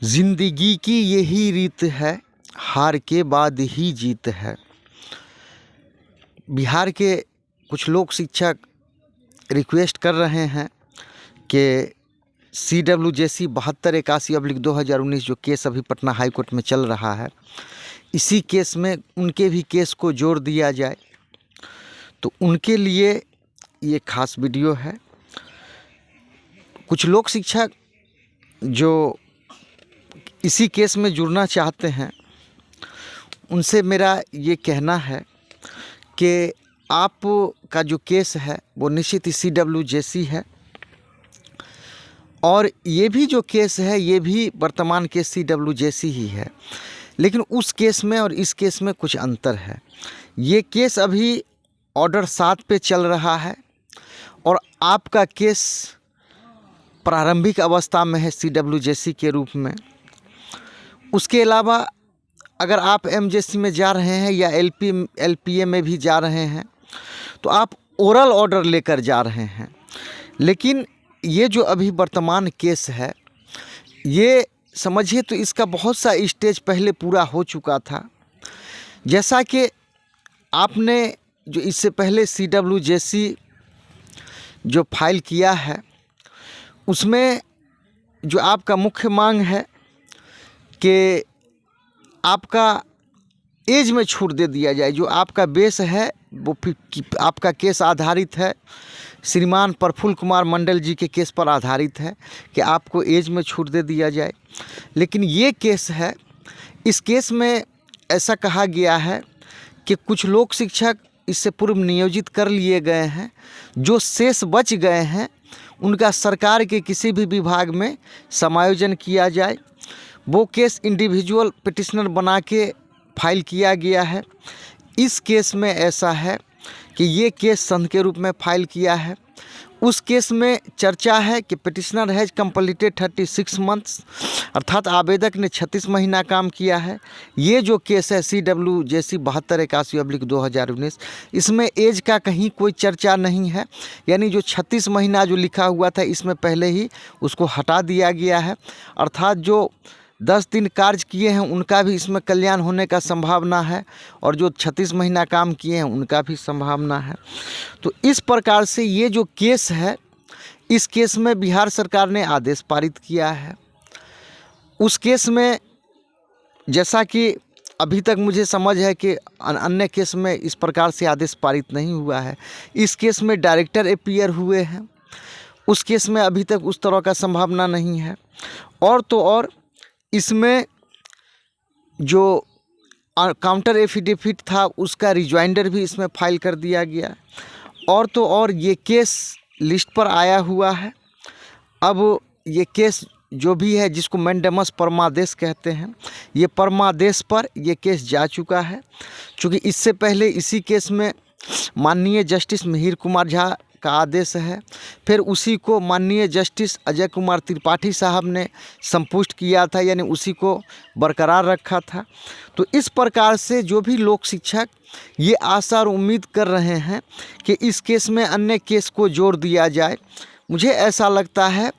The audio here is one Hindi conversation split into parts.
जिंदगी की यही रीत है, हार के बाद ही जीत है। बिहार के कुछ लोक शिक्षक रिक्वेस्ट कर रहे हैं कि CWJC 7281/2019 जो केस अभी पटना हाई कोर्ट में चल रहा है, इसी केस में उनके भी केस को जोड़ दिया जाए। तो उनके लिए ये खास वीडियो है। कुछ लोक शिक्षक जो इसी केस में जुड़ना चाहते हैं, उनसे मेरा ये कहना है कि आपका जो केस है वो निश्चित ही CWJC है, और ये भी जो केस है ये भी वर्तमान केस CWJC ही है। लेकिन उस केस में और इस केस में कुछ अंतर है। ये केस अभी ऑर्डर 7 पे चल रहा है और आपका केस प्रारंभिक अवस्था में है CWJC के रूप में। उसके अलावा अगर आप MJC में जा रहे हैं या LPA में भी जा रहे हैं तो आप ओरल ऑर्डर लेकर जा रहे हैं। लेकिन ये जो अभी वर्तमान केस है, ये समझिए तो इसका बहुत सा स्टेज पहले पूरा हो चुका था। जैसा कि आपने जो इससे पहले CWJC जो फाइल किया है, उसमें जो आपका मुख्य मांग है कि आपका एज में छूट दे दिया जाए। जो आपका बेस है वो आपका केस आधारित है, श्रीमान प्रफुल्ल कुमार मंडल जी के केस पर आधारित है कि आपको एज में छूट दे दिया जाए। लेकिन ये केस है, इस केस में ऐसा कहा गया है कि कुछ लोक शिक्षक इससे पूर्व नियोजित कर लिए गए हैं। जो शेष बच गए हैं उनका सरकार के किसी भी विभाग में समायोजन किया जाए। वो केस इंडिविजुअल पिटिशनर बना के फाइल किया गया है। इस केस में ऐसा है कि ये केस संघ के रूप में फाइल किया है। उस केस में चर्चा है कि पिटिशनर हैज़ कंप्लीटेड 36 मंथ्स, अर्थात आवेदक ने 36 महीना काम किया है। ये जो केस है CWJC 7281/2019, इसमें एज का कहीं कोई चर्चा नहीं है। यानी जो 36 महीना जो लिखा हुआ था, इसमें पहले ही उसको हटा दिया गया है। अर्थात जो 10 दिन कार्य किए हैं उनका भी इसमें कल्याण होने का संभावना है, और जो 36 महीना काम किए हैं उनका भी संभावना है। तो इस प्रकार से ये जो केस है, इस केस में बिहार सरकार ने आदेश पारित किया है। उस केस में जैसा कि अभी तक मुझे समझ है कि अन्य केस में इस प्रकार से आदेश पारित नहीं हुआ है। इस केस में डायरेक्टर अपीयर हुए हैं। उस केस में अभी तक उस तरह का संभावना नहीं है। और तो और इसमें जो काउंटर एफिडेविट था उसका रिजॉइंडर भी इसमें फाइल कर दिया गया। और तो और ये केस लिस्ट पर आया हुआ है। अब ये केस जो भी है, जिसको मैंडेमस परमादेश कहते हैं, ये परमादेश पर ये केस जा चुका है। चूँकि इससे पहले इसी केस में माननीय जस्टिस मिहिर कुमार झा का आदेश है, फिर उसी को माननीय जस्टिस अजय कुमार त्रिपाठी साहब ने संपुष्ट किया था, यानी उसी को बरकरार रखा था। तो इस प्रकार से जो भी लोक शिक्षक ये आशा और उम्मीद कर रहे हैं कि इस केस में अन्य केस को जोड़ दिया जाए, मुझे ऐसा लगता है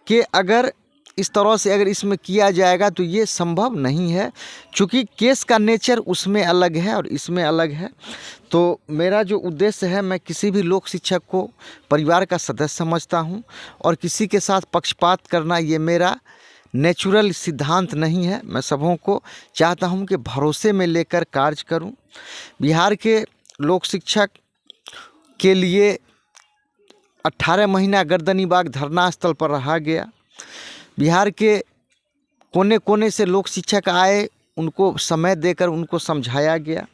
कि अगर इस तरह से अगर इसमें किया जाएगा तो ये संभव नहीं है, क्योंकि केस का नेचर उसमें अलग है और इसमें अलग है। तो मेरा जो उद्देश्य है, मैं किसी भी लोक शिक्षक को परिवार का सदस्य समझता हूं, और किसी के साथ पक्षपात करना ये मेरा नेचुरल सिद्धांत नहीं है। मैं सबों को चाहता हूं कि भरोसे में लेकर कार्य करूं। बिहार के लोक शिक्षक के लिए 18 महीना गर्दनीबाग धरना स्थल पर रहा गया। बिहार के कोने कोने से लोक शिक्षक आए, उनको समय देकर उनको समझाया गया।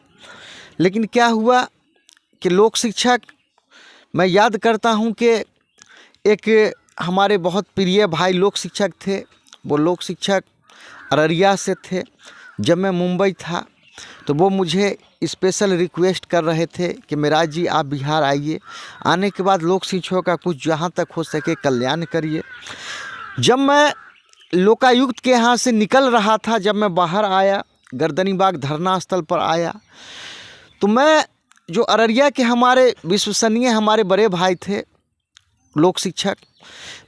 लेकिन क्या हुआ कि लोक शिक्षक, मैं याद करता हूं कि एक हमारे बहुत प्रिय भाई लोक शिक्षक थे। वो लोक शिक्षक अररिया से थे। जब मैं मुंबई था तो वो मुझे स्पेशल रिक्वेस्ट कर रहे थे कि मेराज जी आप बिहार आइए, आने के बाद लोक शिक्षकों का कुछ जहाँ तक हो सके कल्याण करिए। जब मैं लोकायुक्त के यहाँ से निकल रहा था, जब मैं बाहर आया, गर्दनीबाग धरना स्थल पर आया, तो मैं जो अररिया के हमारे विश्वसनीय हमारे बड़े भाई थे लोक शिक्षक,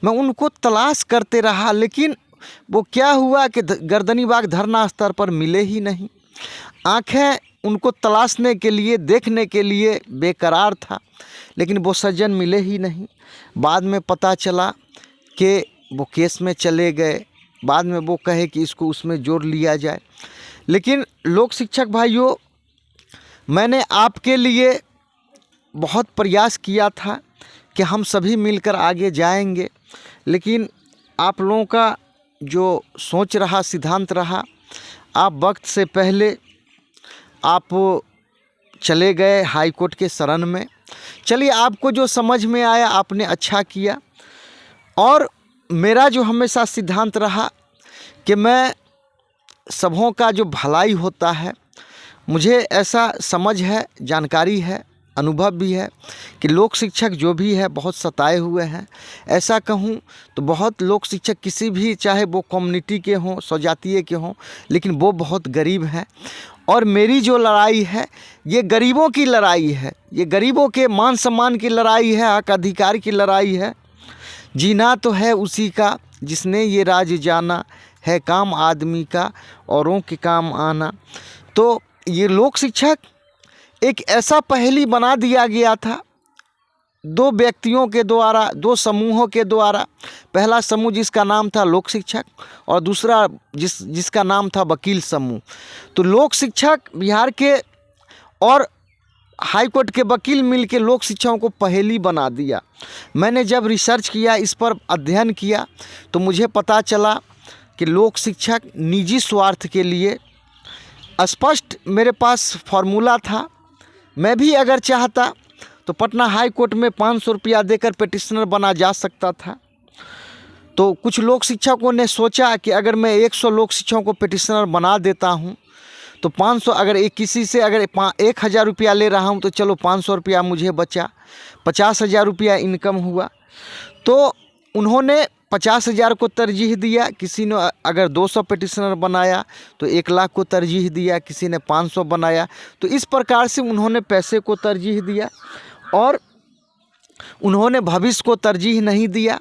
मैं उनको तलाश करते रहा। लेकिन वो क्या हुआ कि गर्दनी बाग धरना स्तर पर मिले ही नहीं। आँखें उनको तलाशने के लिए, देखने के लिए बेकरार था, लेकिन वो सज्जन मिले ही नहीं। बाद में पता चला कि वो केस में चले गए। बाद में वो कहे कि इसको उसमें जोड़ लिया जाए। लेकिन लोक शिक्षक भाइयों, मैंने आपके लिए बहुत प्रयास किया था कि हम सभी मिलकर आगे जाएंगे, लेकिन आप लोगों का जो सोच रहा, सिद्धांत रहा, आप वक्त से पहले आप चले गए हाई कोर्ट के शरण में। चलिए, आपको जो समझ में आया आपने अच्छा किया। और मेरा जो हमेशा सिद्धांत रहा कि मैं सबों का जो भलाई होता है, मुझे ऐसा समझ है, जानकारी है, अनुभव भी है कि लोक शिक्षक जो भी है बहुत सताए हुए हैं। ऐसा कहूँ तो बहुत लोक शिक्षक किसी भी, चाहे वो कम्युनिटी के हों, स्वजातीय के हों, लेकिन वो बहुत गरीब हैं। और मेरी जो लड़ाई है ये गरीबों की लड़ाई है, ये गरीबों के मान सम्मान की लड़ाई है, हक अधिकार की लड़ाई है। जीना तो है उसी का जिसने ये राज जाना, है काम आदमी का औरों के काम आना। तो ये लोक शिक्षक एक ऐसा पहेली बना दिया गया था दो व्यक्तियों के द्वारा, दो समूहों के द्वारा। पहला समूह जिसका नाम था लोक शिक्षक और दूसरा जिसका नाम था वकील समूह। तो लोक शिक्षक बिहार के और हाई कोर्ट के वकील मिलकर लोक शिक्षकों को पहेली बना दिया। मैंने जब रिसर्च किया, इस पर अध्ययन किया, तो मुझे पता चला कि लोक शिक्षक निजी स्वार्थ के लिए, स्पष्ट मेरे पास फॉर्मूला था। मैं भी अगर चाहता तो पटना हाई कोर्ट में 500 रुपया देकर पिटिशनर बना जा सकता था। तो कुछ लोक शिक्षकों ने सोचा कि अगर मैं 100 लोक शिक्षकों को पिटिशनर बना देता हूं तो 500, अगर एक किसी से अगर 1000 रुपया ले रहा हूं तो चलो 500 रुपया मुझे बचा, 50,000 रुपया इनकम हुआ। तो उन्होंने 50,000 को तरजीह दिया। किसी ने अगर 200 पिटिशनर बनाया तो 1 लाख को तरजीह दिया, किसी ने 500 बनाया। तो इस प्रकार से उन्होंने पैसे को तरजीह दिया और उन्होंने भविष्य को तरजीह नहीं दिया।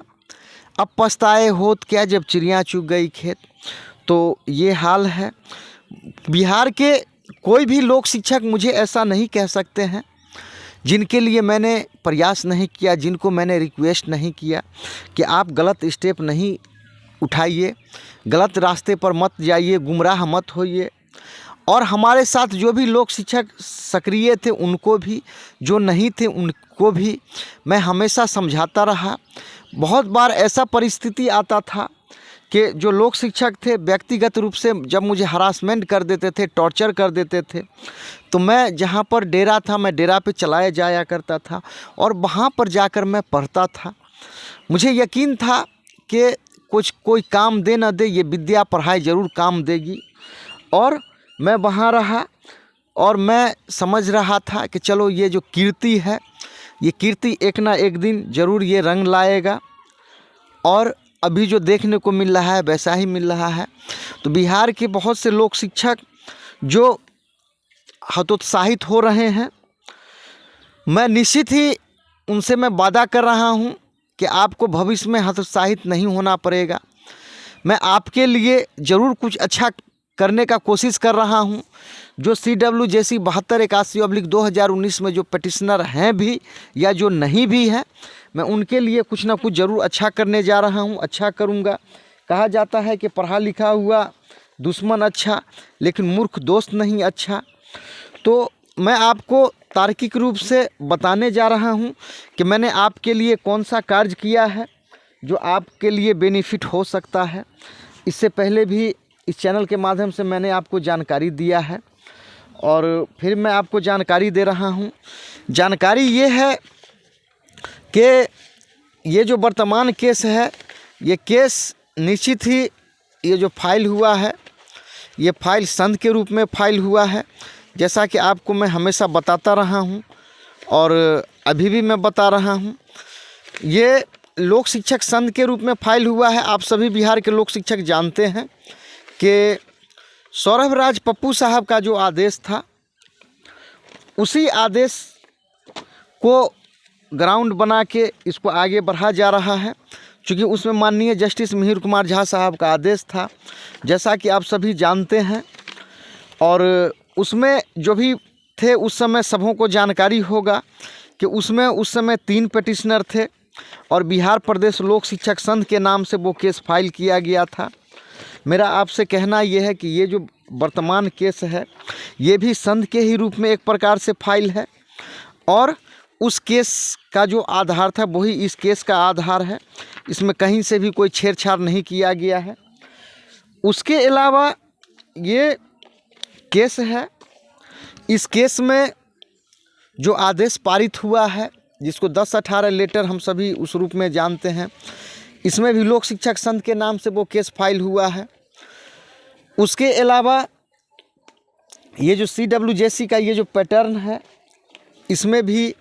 अब पछताए होत क्या जब चिड़िया चुग गई खेत। तो ये हाल है बिहार के। कोई भी लोक शिक्षक मुझे ऐसा नहीं कह सकते हैं जिनके लिए मैंने प्रयास नहीं किया, जिनको मैंने रिक्वेस्ट नहीं किया कि आप गलत स्टेप नहीं उठाइए, गलत रास्ते पर मत जाइए, गुमराह मत होइए। और हमारे साथ जो भी लोक शिक्षक सक्रिय थे उनको भी, जो नहीं थे उनको भी मैं हमेशा समझाता रहा। बहुत बार ऐसा परिस्थिति आता था कि जो लोक शिक्षक थे व्यक्तिगत रूप से जब मुझे हरासमेंट कर देते थे, टॉर्चर कर देते थे, तो मैं जहाँ पर डेरा था मैं डेरा पे चलाया जाया करता था और वहाँ पर जाकर मैं पढ़ता था। मुझे यकीन था कि कोई काम दे न दे, ये विद्या पढ़ाई ज़रूर काम देगी। और मैं वहाँ रहा और मैं समझ रहा था कि चलो ये जो कीर्ति है, ये कीर्ति एक ना एक दिन ज़रूर ये रंग लाएगा। और अभी जो देखने को मिल रहा है वैसा ही मिल रहा है। तो बिहार के बहुत से लोक शिक्षक जो हतोत्साहित हो रहे हैं, मैं निश्चित ही उनसे मैं वादा कर रहा हूं कि आपको भविष्य में हतोत्साहित नहीं होना पड़ेगा। मैं आपके लिए ज़रूर कुछ अच्छा करने का कोशिश कर रहा हूं। जो CWJC 7281/2019 में जो पिटिशनर हैं भी या जो नहीं भी हैं, मैं उनके लिए कुछ ना कुछ ज़रूर अच्छा करने जा रहा हूं, अच्छा करूंगा। कहा जाता है कि पढ़ा लिखा हुआ दुश्मन अच्छा, लेकिन मूर्ख दोस्त नहीं अच्छा। तो मैं आपको तार्किक रूप से बताने जा रहा हूं कि मैंने आपके लिए कौन सा कार्य किया है जो आपके लिए बेनिफिट हो सकता है। इससे पहले भी इस चैनल के माध्यम से मैंने आपको जानकारी दिया है और फिर मैं आपको जानकारी दे रहा हूं। जानकारी ये है कि ये जो वर्तमान केस है, ये केस निश्चित ही ये जो फाइल हुआ है, ये फाइल संघ के रूप में फाइल हुआ है, जैसा कि आपको मैं हमेशा बताता रहा हूं और अभी भी मैं बता रहा हूं। ये लोक शिक्षक संघ के रूप में फाइल हुआ है। आप सभी बिहार के लोक शिक्षक जानते हैं कि सौरभ राज पप्पू साहब का जो आदेश था, उसी आदेश को ग्राउंड बना के इसको आगे बढ़ा जा रहा है। चूँकि उसमें माननीय जस्टिस मिहिर कुमार झा साहब का आदेश था, जैसा कि आप सभी जानते हैं। और उसमें जो भी थे उस समय सबों को जानकारी होगा कि उसमें उस समय 3 पिटिशनर थे और बिहार प्रदेश लोक शिक्षक संघ के नाम से वो केस फाइल किया गया था। मेरा आपसे कहना ये है कि ये जो वर्तमान केस है ये भी संघ के ही रूप में एक प्रकार से फाइल है और उस केस का जो आधार था वही इस केस का आधार है। इसमें कहीं से भी कोई छेड़छाड़ नहीं किया गया है। उसके अलावा ये केस है, इस केस में जो आदेश पारित हुआ है जिसको 10/18 लेटर हम सभी उस रूप में जानते हैं, इसमें भी लोक शिक्षक संघ के नाम से वो केस फाइल हुआ है। उसके अलावा ये जो CWJC का ये जो पैटर्न है इसमें भी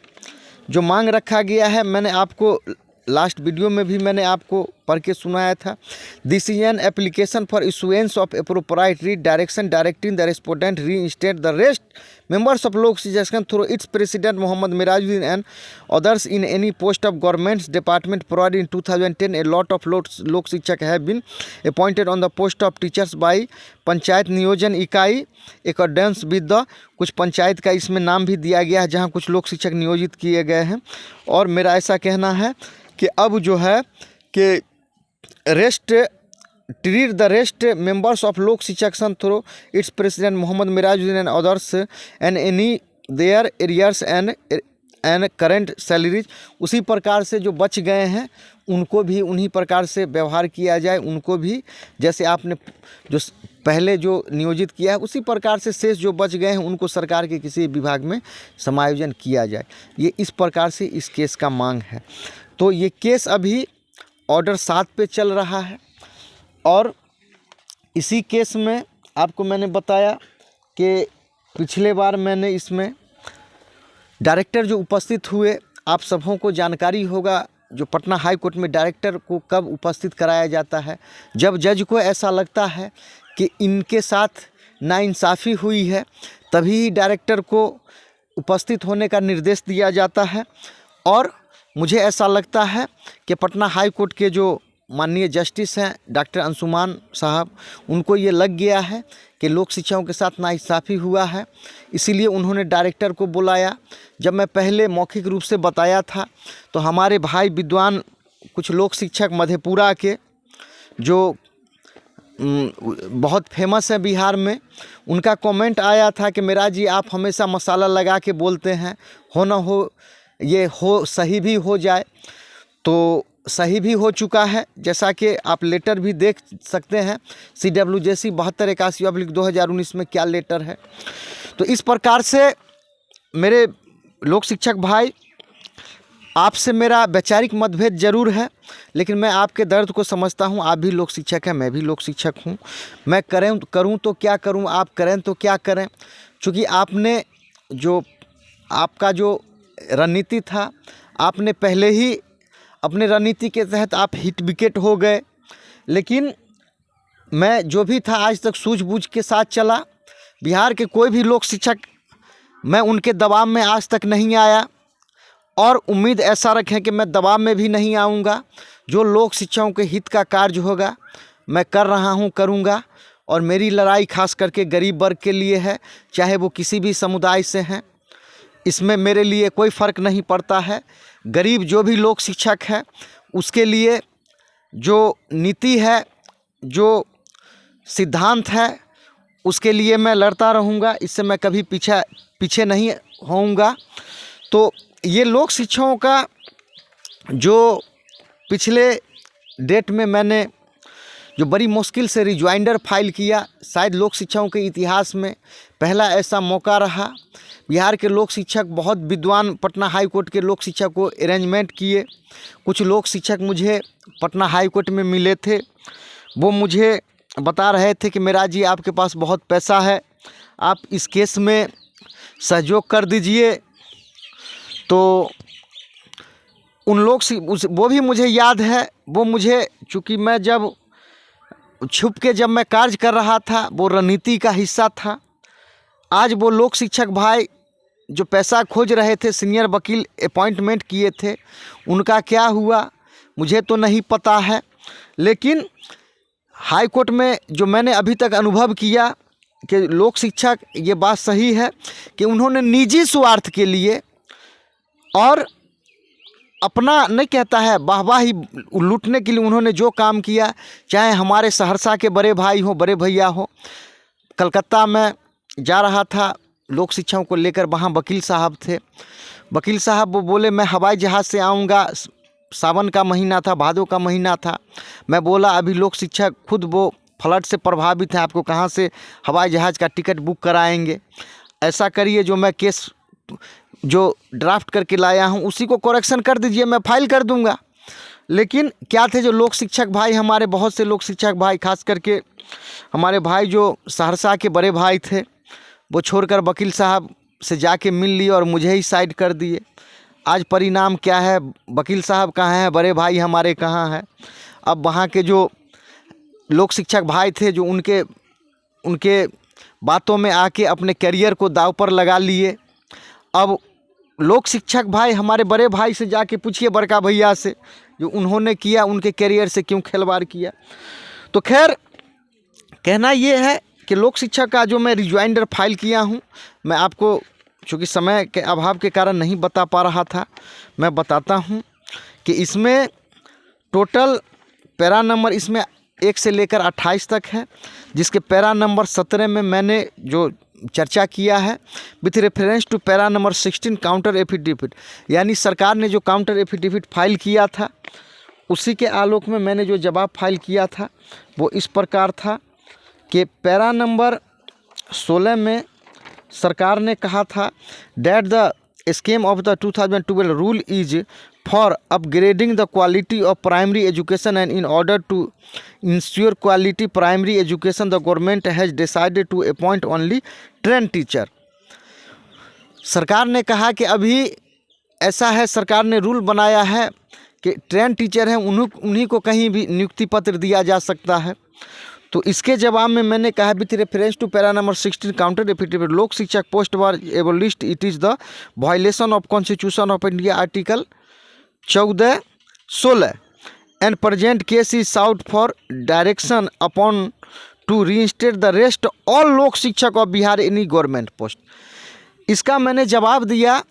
जो मांग रखा गया है, मैंने आपको लास्ट वीडियो में भी मैंने आपको पढ़ के सुनाया था। This is an application for issuance of appropriate direction directing the respondent reinstate the rest members of Lok Shikshak Sangh through its president Mohammad Mirajuddin and others in any post of governments department provided in 2010 a lot of Lok Shikshak have been appointed on the post of teachers by panchayat Niyojan Ikai accordance with the, कुछ पंचायत का इसमें नाम भी दिया गया है जहाँ कुछ लोक शिक्षक नियोजित किए गए हैं। और मेरा ऐसा कहना है कि अब जो है कि rest treat the rest members of Lok Shikshak Sangh through its president Mohammad Mirajuddin and others and any their arrears and current salaries, उसी प्रकार से जो बच गए हैं उनको भी उन्हीं प्रकार से व्यवहार किया जाए। उनको भी जैसे आपने जो पहले जो नियोजित किया है उसी प्रकार से शेष जो बच गए हैं उनको सरकार के किसी विभाग में समायोजन किया जाए। ये इस प्रकार से इस केस का मांग है। तो ये केस अभी ऑर्डर 7 पे चल रहा है और इसी केस में आपको मैंने बताया कि पिछले बार मैंने इसमें डायरेक्टर जो उपस्थित हुए, आप सबों को जानकारी होगा जो पटना हाई कोर्ट में डायरेक्टर को कब उपस्थित कराया जाता है, जब जज को ऐसा लगता है कि इनके साथ नाइंसाफ़ी हुई है तभी डायरेक्टर को उपस्थित होने का निर्देश दिया जाता है। और मुझे ऐसा लगता है कि पटना हाई कोर्ट के जो माननीय जस्टिस हैं डॉक्टर अंशुमान साहब, उनको ये लग गया है कि लोक शिक्षकों के साथ नाइंसाफ़ी हुआ है, इसीलिए उन्होंने डायरेक्टर को बुलाया। जब मैं पहले मौखिक रूप से बताया था तो हमारे भाई विद्वान कुछ लोक शिक्षक मधेपुरा के जो बहुत फेमस है बिहार में, उनका कमेंट आया था कि मेरा जी आप हमेशा मसाला लगा के बोलते हैं, हो ना हो ये हो सही भी हो जाए। तो सही भी हो चुका है, जैसा कि आप लेटर भी देख सकते हैं CWJC 7281/2019 में क्या लेटर है। तो इस प्रकार से मेरे लोक शिक्षक भाई, आपसे मेरा वैचारिक मतभेद जरूर है, लेकिन मैं आपके दर्द को समझता हूँ। आप भी लोक शिक्षक हैं, मैं भी लोक शिक्षक हूँ। मैं करूँ तो क्या करूँ, आप करें तो क्या करें, क्योंकि आपने जो आपका जो रणनीति था, आपने पहले ही अपने रणनीति के तहत आप हिट विकेट हो गए। लेकिन मैं जो भी था आज तक सूझबूझ के साथ चला। बिहार के कोई भी लोक शिक्षक, मैं उनके दबाव में आज तक नहीं आया और उम्मीद ऐसा रखें कि मैं दबाव में भी नहीं आऊँगा। जो लोक शिक्षकों के हित का कार्य होगा मैं कर रहा हूँ, करूँगा। और मेरी लड़ाई खास करके गरीब वर्ग के लिए है, चाहे वो किसी भी समुदाय से हैं, इसमें मेरे लिए कोई फ़र्क नहीं पड़ता है। गरीब जो भी लोक शिक्षक है उसके लिए जो नीति है, जो सिद्धांत है, उसके लिए मैं लड़ता रहूँगा। इससे मैं कभी पीछे नहीं होऊंगा। तो ये लोक शिक्षकों का जो पिछले डेट में मैंने जो बड़ी मुश्किल से रिज्वाइंडर फाइल किया, शायद लोक शिक्षकों के इतिहास में पहला ऐसा मौका रहा। बिहार के लोक शिक्षक बहुत विद्वान पटना हाई कोर्ट के लोक शिक्षक को अरेंजमेंट किए। कुछ लोक शिक्षक मुझे पटना हाई कोर्ट में मिले थे, वो मुझे बता रहे थे कि मेरा जी आपके पास बहुत पैसा है, आप इस केस में सहयोग कर दीजिए। तो उन लोग वो भी मुझे याद है, वो मुझे, चूँकि मैं जब छुप के जब मैं कार्य कर रहा था वो रणनीति का हिस्सा था। आज वो लोक शिक्षक भाई जो पैसा खोज रहे थे, सीनियर वकील अपॉइंटमेंट किए थे, उनका क्या हुआ मुझे तो नहीं पता है, लेकिन हाई कोर्ट में जो मैंने अभी तक अनुभव किया कि लोक शिक्षक, ये बात सही है कि उन्होंने निजी स्वार्थ के लिए और अपना नहीं कहता है वाहवाही लूटने के लिए उन्होंने जो काम किया, चाहे हमारे सहरसा के बड़े भाई हो, बड़े भैया हो। कलकत्ता में जा रहा था लोक शिक्षाओं को लेकर, वहाँ वकील साहब थे। वकील साहब वो बोले मैं हवाई जहाज़ से आऊँगा, सावन का महीना था, भादों का महीना था। मैं बोला अभी लोक शिक्षक खुद वो फ्लड से प्रभावित हैं, आपको कहाँ से हवाई जहाज़ का टिकट बुक कराएंगे। ऐसा करिए, जो मैं केस जो ड्राफ्ट करके लाया हूँ उसी को करेक्शन कर दीजिए, मैं फाइल कर दूँगा। लेकिन क्या थे, जो लोक शिक्षक भाई हमारे, बहुत से लोक शिक्षक भाई, खास करके हमारे भाई जो सहरसा के बड़े भाई थे, वो छोड़कर वकील साहब से जाके मिल लिए और मुझे ही साइड कर दिए। आज परिणाम क्या है, वकील साहब कहाँ हैं, बड़े भाई हमारे कहाँ हैं। अब वहाँ के जो लोक शिक्षक भाई थे, जो उनके बातों में आके अपने करियर को दांव पर लगा लिए। अब लोक शिक्षक भाई हमारे बड़े भाई से जाके पूछिए, बड़का भैया से, जो उन्होंने किया, उनके करियर से क्यों खिलवाड़ किया। तो खैर कहना ये है कि लोक शिक्षक का जो मैं रिजॉइंडर फाइल किया हूँ, मैं आपको चूँकि समय के अभाव के कारण नहीं बता पा रहा था, मैं बताता हूँ कि इसमें टोटल पैरा नंबर इसमें 1 से लेकर 28 तक है, जिसके पैरा नंबर 17 में मैंने जो चर्चा किया है with reference to para number 16 counter affidavit, यानी सरकार ने जो काउंटर एफिडेविट फाइल किया था उसी के आलोक में मैंने जो जवाब फाइल किया था वो इस प्रकार था कि पैरा नंबर 16 में सरकार ने कहा था that the scheme of the 2012 rule is for upgrading the quality of primary education and in order to ensure quality primary education the government has decided to appoint only train teacher. सरकार ने कहा कि अभी ऐसा है, सरकार ने रूल बनाया है कि ट्रेन टीचर हैं उन्हीं को कहीं भी नियुक्ति पत्र दिया जा सकता है। तो इसके जवाब में मैंने कहा with reference to para number 16 counter affidavit Lok Shikshak post were abolished, it is the violation of constitution of India article 14(16) and present case is sought for direction upon to reinstate the rest all Lok Shikshak of Bihar any government post. इसका मैंने जवाब दिया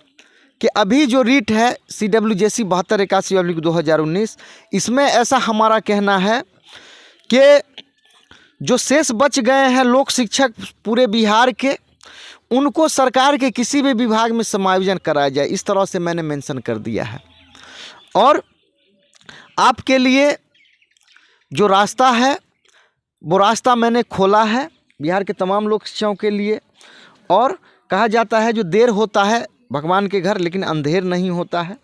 कि अभी जो रीट है CWJC 7281/2019, इसमें ऐसा हमारा कहना है कि जो शेष बच गए हैं लोक शिक्षक पूरे बिहार के, उनको सरकार के किसी भी विभाग में समायोजन कराया जाए, इस तरह से मैंने मेंशन कर दिया है। और आपके लिए जो रास्ता है वो रास्ता मैंने खोला है बिहार के तमाम लोक शिक्षकों के लिए। और कहा जाता है जो देर होता है भगवान के घर, लेकिन अंधेर नहीं होता है।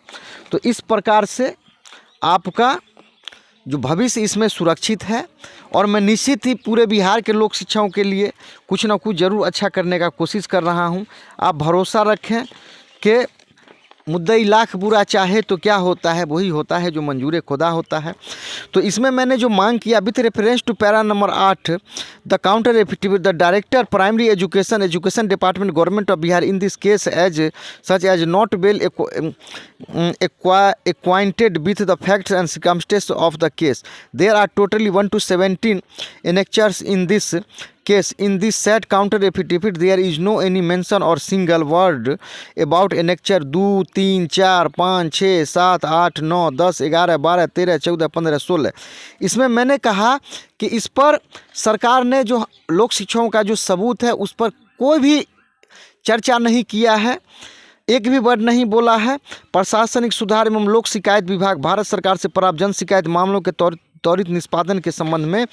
तो इस प्रकार से आपका जो भविष्य इसमें सुरक्षित है और मैं निश्चित ही पूरे बिहार के लोक शिक्षकों के लिए कुछ ना कुछ ज़रूर अच्छा करने का कोशिश कर रहा हूं। आप भरोसा रखें कि मुद्दई लाख बुरा चाहे तो क्या होता है, वही होता है जो मंजूर खुदा होता है। तो इसमें मैंने जो मांग किया with reference to para number 8 the counter affidavit the director primary education department government of Bihar in this case as such as not well acquainted with the facts and circumstances of the case. There are totally 1 to 17 annexures in this case. In this said counter affidavit, there is no any mention or single word about annexure 2, 3, 4, 5, 6, 7, 8, 9, 10, 11, 12, 13, 14, 15, 16। इसमें मैंने कहा कि इस पर सरकार ने जो लोक शिक्षकों का जो सबूत है उस पर कोई भी चर्चा नहीं किया है, एक भी वर्ड नहीं बोला है। प्रशासनिक सुधार एवं लोक शिकायत विभाग भारत सरकार से प्राप्त जन शिकायत मामलों के त्वरित निष्पादन के संबंध में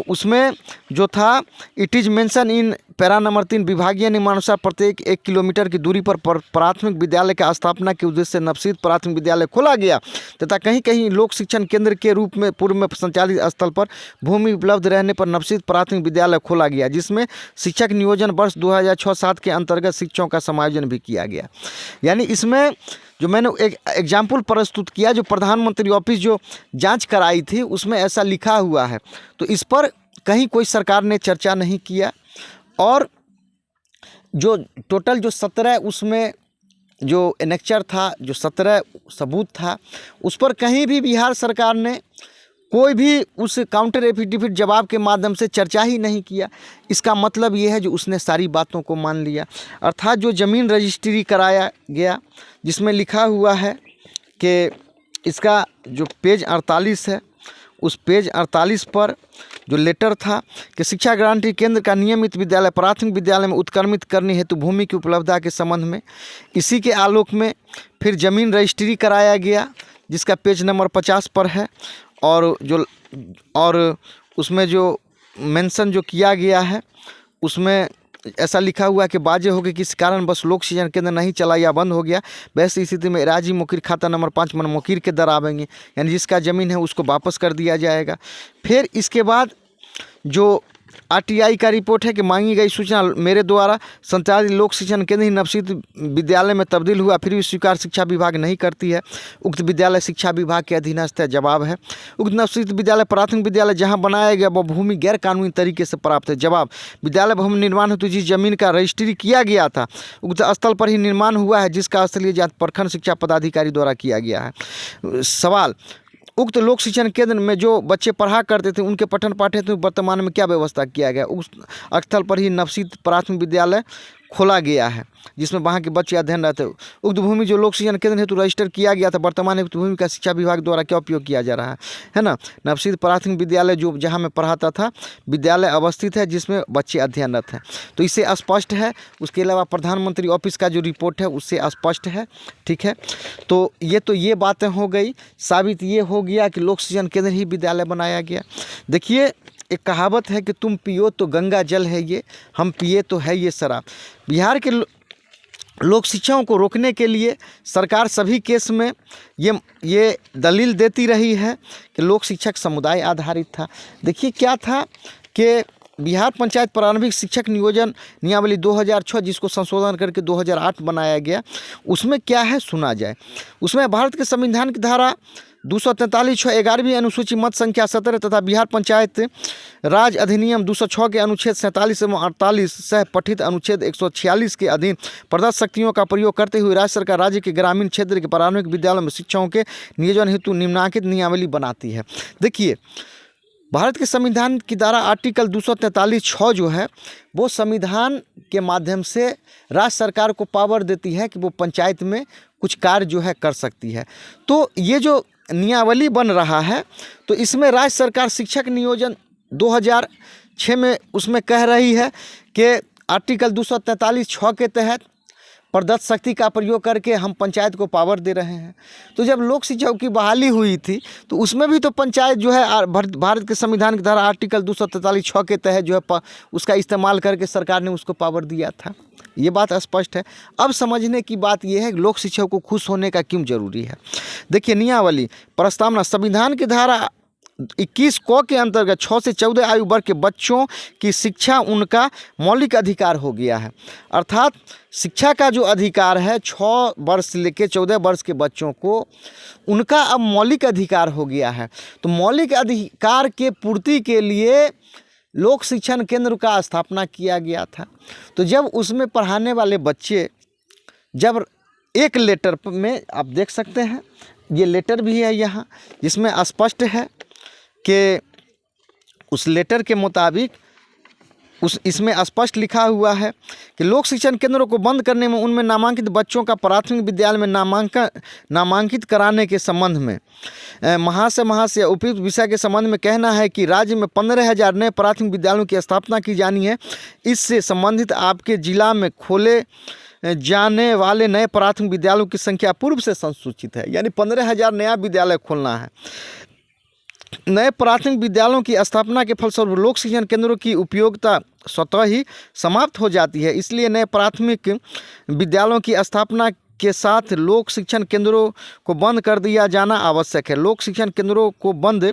उसमें जो था it is mention in para number 3 विभागीय नियमानुसार प्रत्येक 1 किलोमीटर की दूरी पर प्राथमिक विद्यालय का स्थापना के उद्देश्य से नवसीत प्राथमिक विद्यालय खोला गया तथा कहीं कहीं लोक शिक्षण केंद्र के रूप में पूर्व में संचालित स्थल पर भूमि उपलब्ध रहने पर नवसीत प्राथमिक विद्यालय खोला गया, जिसमें शिक्षक नियोजन वर्ष 2006-07 के अंतर्गत शिक्षकों का समायोजन भी किया गया। यानी इसमें जो मैंने एक एग्जाम्पल प्रस्तुत किया, जो प्रधानमंत्री ऑफिस जो जांच कराई थी उसमें ऐसा लिखा हुआ है। तो इस पर कहीं कोई सरकार ने चर्चा नहीं किया। और जो टोटल जो 17 उसमें जो एनेक्चर था, जो 17 सबूत था, उस पर कहीं भी बिहार सरकार ने कोई भी उस काउंटर एफिडेविट जवाब के माध्यम से चर्चा ही नहीं किया। इसका मतलब ये है जो उसने सारी बातों को मान लिया। अर्थात जो ज़मीन रजिस्ट्री कराया गया, जिसमें लिखा हुआ है कि इसका जो पेज 48 है, उस पेज 48 पर जो लेटर था कि शिक्षा गारंटी केंद्र का नियमित विद्यालय प्राथमिक विद्यालय में उत्क्रमित करने हेतु भूमि की उपलब्धता के संबंध में, इसी के आलोक में फिर ज़मीन रजिस्ट्री कराया गया, जिसका पेज नंबर 50 पर है। और उसमें जो मेंशन जो किया गया है, उसमें ऐसा लिखा हुआ है कि बाजे हो गए किस कारण बस लोक शिक्षण केंद्र नहीं चला या बंद हो गया, वैसी स्थिति में राज्य मुकीर खाता नंबर 5 मन मुकीर के दर आवेंगे, यानी जिसका ज़मीन है उसको वापस कर दिया जाएगा। फिर इसके बाद जो आरटीआई का रिपोर्ट है कि मांगी गई सूचना मेरे द्वारा संचालित लोक शिक्षण केंद्र ही नवसित विद्यालय में तब्दील हुआ, फिर भी स्वीकार शिक्षा विभाग नहीं करती है। उक्त विद्यालय शिक्षा विभाग के अधीनस्थ है। जवाब है उक्त नवसित विद्यालय प्राथमिक विद्यालय जहां बनाया गया वह भूमि गैर कानूनी तरीके से प्राप्त है। जवाब विद्यालय भवन निर्माण हेतु जिस जमीन का रजिस्ट्री किया गया था उक्त स्थल पर ही निर्माण हुआ है, जिसका स्थलीय जांच प्रखंड शिक्षा पदाधिकारी द्वारा किया गया है। सवाल उक्त लोक शिक्षण केंद्र में जो बच्चे पढ़ा करते थे उनके पठन पाठन हेतु वर्तमान में क्या व्यवस्था किया गया? उस स्थल पर ही नवसित प्राथमिक विद्यालय खोला गया है, जिसमें वहाँ के बच्चे अध्ययन रहते। उक्त भूमि जो लोक शिक्षण केंद्र हेतु रजिस्टर किया गया था, वर्तमान में उक्त भूमि का शिक्षा विभाग द्वारा क्या उपयोग किया जा रहा है ना? नवसित प्राथमिक विद्यालय जो जहाँ मैं पढ़ाता था विद्यालय अवस्थित है, जिसमें बच्चे अध्ययनरत हैं। तो इससे स्पष्ट है। उसके अलावा प्रधानमंत्री ऑफिस का जो रिपोर्ट है उससे स्पष्ट है। ठीक है, तो ये बातें हो गई। साबित ये हो गया कि लोक शिक्षण केंद्र ही विद्यालय बनाया गया। देखिए, एक कहावत है कि तुम पियो तो गंगा जल है ये, हम पिए तो है ये शराब। बिहार के लोक शिक्षाओं को रोकने के लिए सरकार सभी केस में ये दलील देती रही है कि लोक शिक्षक समुदाय आधारित था। देखिए क्या था कि बिहार पंचायत प्रारंभिक शिक्षक नियोजन नियमावली 2006, जिसको संशोधन करके 2008 बनाया गया, उसमें क्या है सुना जाए। उसमें भारत के संविधान की धारा 243 11वीं अनुसूची मत संख्या 17 तथा बिहार पंचायत राज अधिनियम 206 के अनुच्छेद 47 एवं 48 सह पठित अनुच्छेद 146 के अधीन प्रदत्त शक्तियों का प्रयोग करते हुए राज्य सरकार राज्य के ग्रामीण क्षेत्र के प्रारंभिक विद्यालयों में शिक्षकों के नियोजन हेतु निम्नलिखित नियमावली बनाती है। देखिए, भारत के संविधान की धारा आर्टिकल 243(6) जो है वो संविधान के माध्यम से राज्य सरकार को पावर देती है कि वो पंचायत में कुछ कार्य जो है कर सकती है। तो ये जो नियमावली बन रहा है, तो इसमें राज्य सरकार शिक्षक नियोजन 2006 में उसमें कह रही है कि आर्टिकल 243(6) के तहत प्रदत्त शक्ति का प्रयोग करके हम पंचायत को पावर दे रहे हैं। तो जब लोक शिक्षकों की बहाली हुई थी तो उसमें भी तो पंचायत जो है भारत के संविधान की धारा आर्टिकल 243(6) के तहत जो है उसका इस्तेमाल करके सरकार ने उसको पावर दिया था। ये बात स्पष्ट है। अब समझने की बात यह है कि लोक शिक्षकों को खुश होने का क्यों जरूरी है। देखिए, नियमावली प्रस्तावना संविधान की धारा 21 क के अंतर्गत 6 से 14 आयु वर्ग के बच्चों की शिक्षा उनका मौलिक अधिकार हो गया है। अर्थात शिक्षा का जो अधिकार है 6 वर्ष से लेकर 14 वर्ष के बच्चों को, उनका अब मौलिक अधिकार हो गया है। तो मौलिक अधिकार के पूर्ति के लिए लोक शिक्षण केंद्र का स्थापना किया गया था। तो जब उसमें पढ़ाने वाले बच्चे, जब एक लेटर में आप देख सकते हैं, ये लेटर भी है यहाँ, जिसमें स्पष्ट है कि उस लेटर के मुताबिक इसमें स्पष्ट लिखा हुआ है कि लोक शिक्षण केंद्रों को बंद करने में उनमें नामांकित बच्चों का प्राथमिक विद्यालय में नामांकित कराने के संबंध में महाशय उपयुक्त विषय के संबंध में कहना है कि राज्य में 15,000 नए प्राथमिक विद्यालयों की स्थापना की जानी है। इससे संबंधित आपके जिला में खोले जाने वाले नए प्राथमिक विद्यालयों की संख्या पूर्व से संसूचित है, यानी 15,000 नया विद्यालय खोलना है। नए प्राथमिक विद्यालयों की स्थापना के फलस्वरूप लोक शिक्षण केंद्रों की उपयोगिता स्वतः ही समाप्त हो जाती है। इसलिए नए प्राथमिक विद्यालयों की स्थापना के साथ लोक शिक्षण केंद्रों को बंद कर दिया जाना आवश्यक है। लोक शिक्षण केंद्रों को बंद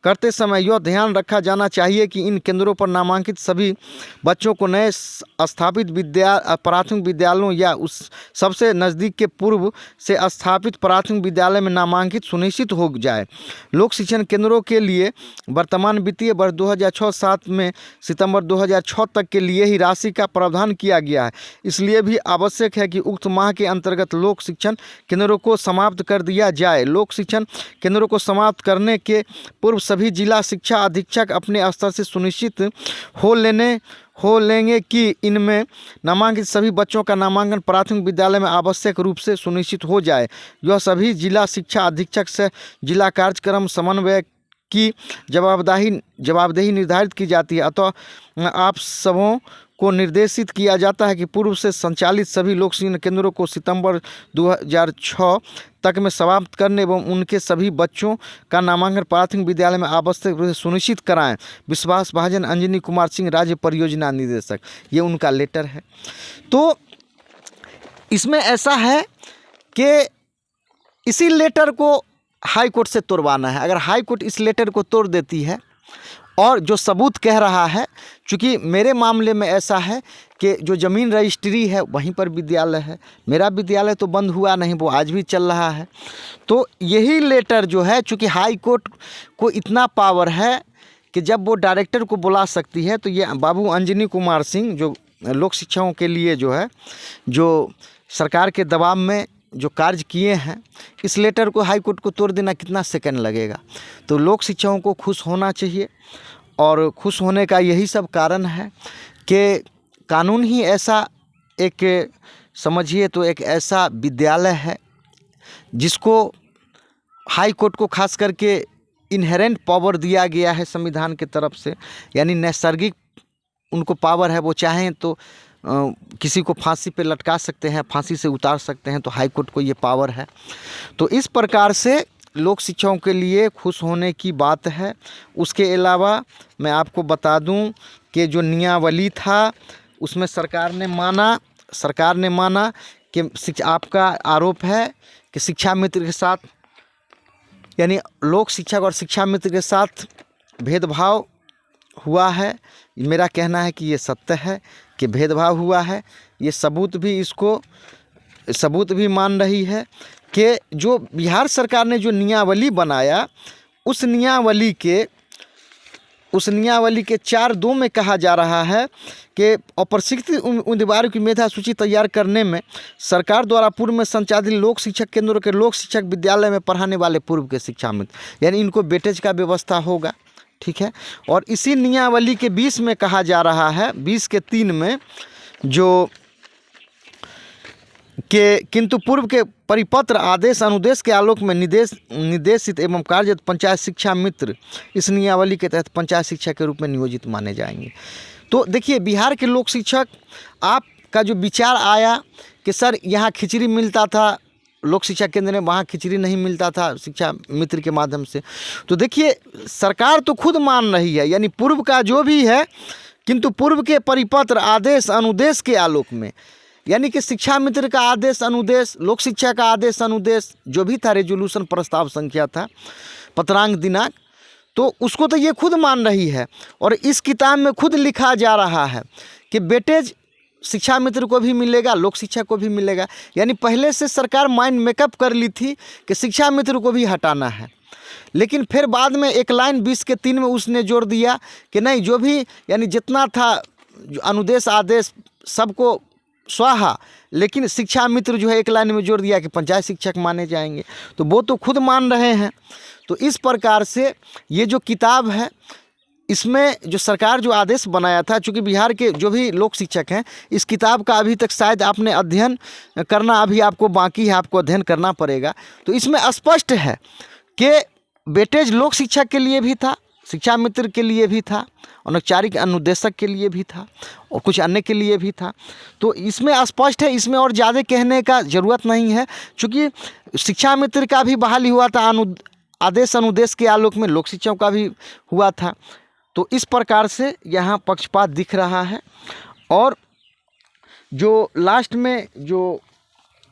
करते समय यह ध्यान रखा जाना चाहिए कि इन केंद्रों पर नामांकित सभी बच्चों को नए स्थापित प्राथमिक विद्यालयों या उस सबसे नज़दीक के पूर्व से स्थापित प्राथमिक विद्यालय में नामांकित सुनिश्चित हो जाए। लोक शिक्षण केंद्रों के लिए वर्तमान वित्तीय वर्ष 2006-07 में सितंबर 2006 तक के लिए ही राशि का प्रावधान किया गया है। इसलिए भी आवश्यक है कि उक्त माह के अंतर्गत कार्यरत लोक शिक्षण केंद्रों को समाप्त कर दिया जाए। लोक शिक्षण केंद्रों को समाप्त करने के पूर्व सभी जिला शिक्षा अधीक्षक अपने स्तर से सुनिश्चित हो लेंगे कि इनमें नामांकित सभी बच्चों का नामांकन प्राथमिक विद्यालय में आवश्यक रूप से सुनिश्चित हो जाए। यह सभी जिला शिक्षा अधीक्षक से जिला कार्यक्रम समन्वय की जवाबदेही निर्धारित की जाती है। अतः आप सबों को निर्देशित किया जाता है कि पूर्व से संचालित सभी लोक शिक्षण केंद्रों को सितंबर 2006 तक में समाप्त करने एवं उनके सभी बच्चों का नामांकन प्राथमिक विद्यालय में आवश्यक रूप से सुनिश्चित कराएं। विश्वास भाजन अंजनी कुमार सिंह, राज्य परियोजना निदेशक। ये उनका लेटर है। तो इसमें ऐसा है कि इसी लेटर को हाई कोर्ट से तोड़वाना है। अगर हाई कोर्ट इस लेटर को तोड़ देती है और जो सबूत कह रहा है, चूँकि मेरे मामले में ऐसा है कि जो ज़मीन रजिस्ट्री है वहीं पर विद्यालय है, मेरा विद्यालय तो बंद हुआ नहीं, वो आज भी चल रहा है। तो यही लेटर जो है, चूँकि हाई कोर्ट को इतना पावर है कि जब वो डायरेक्टर को बुला सकती है, तो ये बाबू अंजनी कुमार सिंह जो लोक शिक्षकों के लिए जो है, जो सरकार के दबाव में जो कार्य किए हैं, इस लेटर को हाई कोर्ट को तोड़ देना कितना सेकंड लगेगा। तो लोक शिक्षकों को खुश होना चाहिए और खुश होने का यही सब कारण है कि कानून ही ऐसा एक, समझिए तो एक ऐसा विद्यालय है जिसको हाई कोर्ट को खास करके इनहेरेंट पावर दिया गया है संविधान की तरफ से, यानी नैसर्गिक उनको पावर है। वो चाहें तो किसी को फांसी पे लटका सकते हैं, फांसी से उतार सकते हैं, तो हाई कोर्ट को ये पावर है। तो इस प्रकार से लोक शिक्षकों के लिए खुश होने की बात है। उसके अलावा मैं आपको बता दूं कि जो नियमावली था उसमें सरकार ने माना कि आपका आरोप है कि शिक्षा मित्र के साथ, यानी लोक शिक्षक और शिक्षा मित्र के साथ भेदभाव हुआ है। मेरा कहना है कि ये सत्य है कि भेदभाव हुआ है। ये सबूत भी मान रही है कि जो बिहार सरकार ने जो नियमावली बनाया, उस नियमावली के 4(2) में कहा जा रहा है कि अप्रशिक्षित उम्मीदवारों की मेधा सूची तैयार करने में सरकार द्वारा पूर्व में संचालित लोक शिक्षक केंद्रों के लोक शिक्षक विद्यालय में पढ़ाने वाले पूर्व के शिक्षा मित्र, यानी इनको वेटेज का व्यवस्था होगा। ठीक है। और इसी नियमावली के 20 में कहा जा रहा है, 20 के 3 में, जो कि किंतु पूर्व के परिपत्र आदेश अनुदेश के आलोक में निर्देशित एवं कार्यरत पंचायत शिक्षा मित्र इस नियमावली के तहत पंचायत शिक्षक के रूप में नियोजित माने जाएंगे। तो देखिए, बिहार के लोक शिक्षक, आपका जो विचार आया कि सर यहाँ खिचड़ी मिलता था लोक शिक्षा केंद्र में, वहाँ खिचड़ी नहीं मिलता था शिक्षा मित्र के माध्यम से, तो देखिए सरकार तो खुद मान रही है, यानी पूर्व का जो भी है, किंतु पूर्व के परिपत्र आदेश अनुदेश के आलोक में, यानी कि शिक्षा मित्र का आदेश अनुदेश, लोक शिक्षा का आदेश अनुदेश जो भी था, रेजोल्यूशन प्रस्ताव संख्या था, पत्रांक दिनांक, तो उसको तो ये खुद मान रही है। और इस किताब में खुद लिखा जा रहा है कि वेटेज शिक्षा मित्र को भी मिलेगा, लोक शिक्षा को भी मिलेगा। यानी पहले से सरकार माइंड मेकअप कर ली थी कि शिक्षा मित्र को भी हटाना है, लेकिन फिर बाद में एक लाइन 20 के 3 में उसने जोड़ दिया कि नहीं, जो भी यानी जितना था अनुदेश आदेश सबको स्वाहा, लेकिन शिक्षा मित्र जो है एक लाइन में जोड़ दिया कि पंचायत शिक्षक माने जाएंगे। तो वो तो खुद मान रहे हैं। तो इस प्रकार से ये जो किताब है, इसमें जो सरकार जो आदेश बनाया था, चूँकि बिहार के जो भी लोक शिक्षक हैं, इस किताब का अभी तक शायद आपने अध्ययन करना अभी आपको बाकी है, आपको अध्ययन करना पड़ेगा। तो इसमें स्पष्ट है कि वेटेज लोक शिक्षक के लिए भी था, शिक्षा मित्र के लिए भी था, अनौपचारिक अनुदेशक के लिए भी था और कुछ अन्य के लिए भी था। तो इसमें स्पष्ट है, इसमें और ज़्यादा कहने का ज़रूरत नहीं है, क्योंकि शिक्षा मित्र का भी बहाली हुआ था आदेश अनुदेश के आलोक में, लोक शिक्षकों का भी हुआ था। तो इस प्रकार से यहाँ पक्षपात दिख रहा है। और जो लास्ट में जो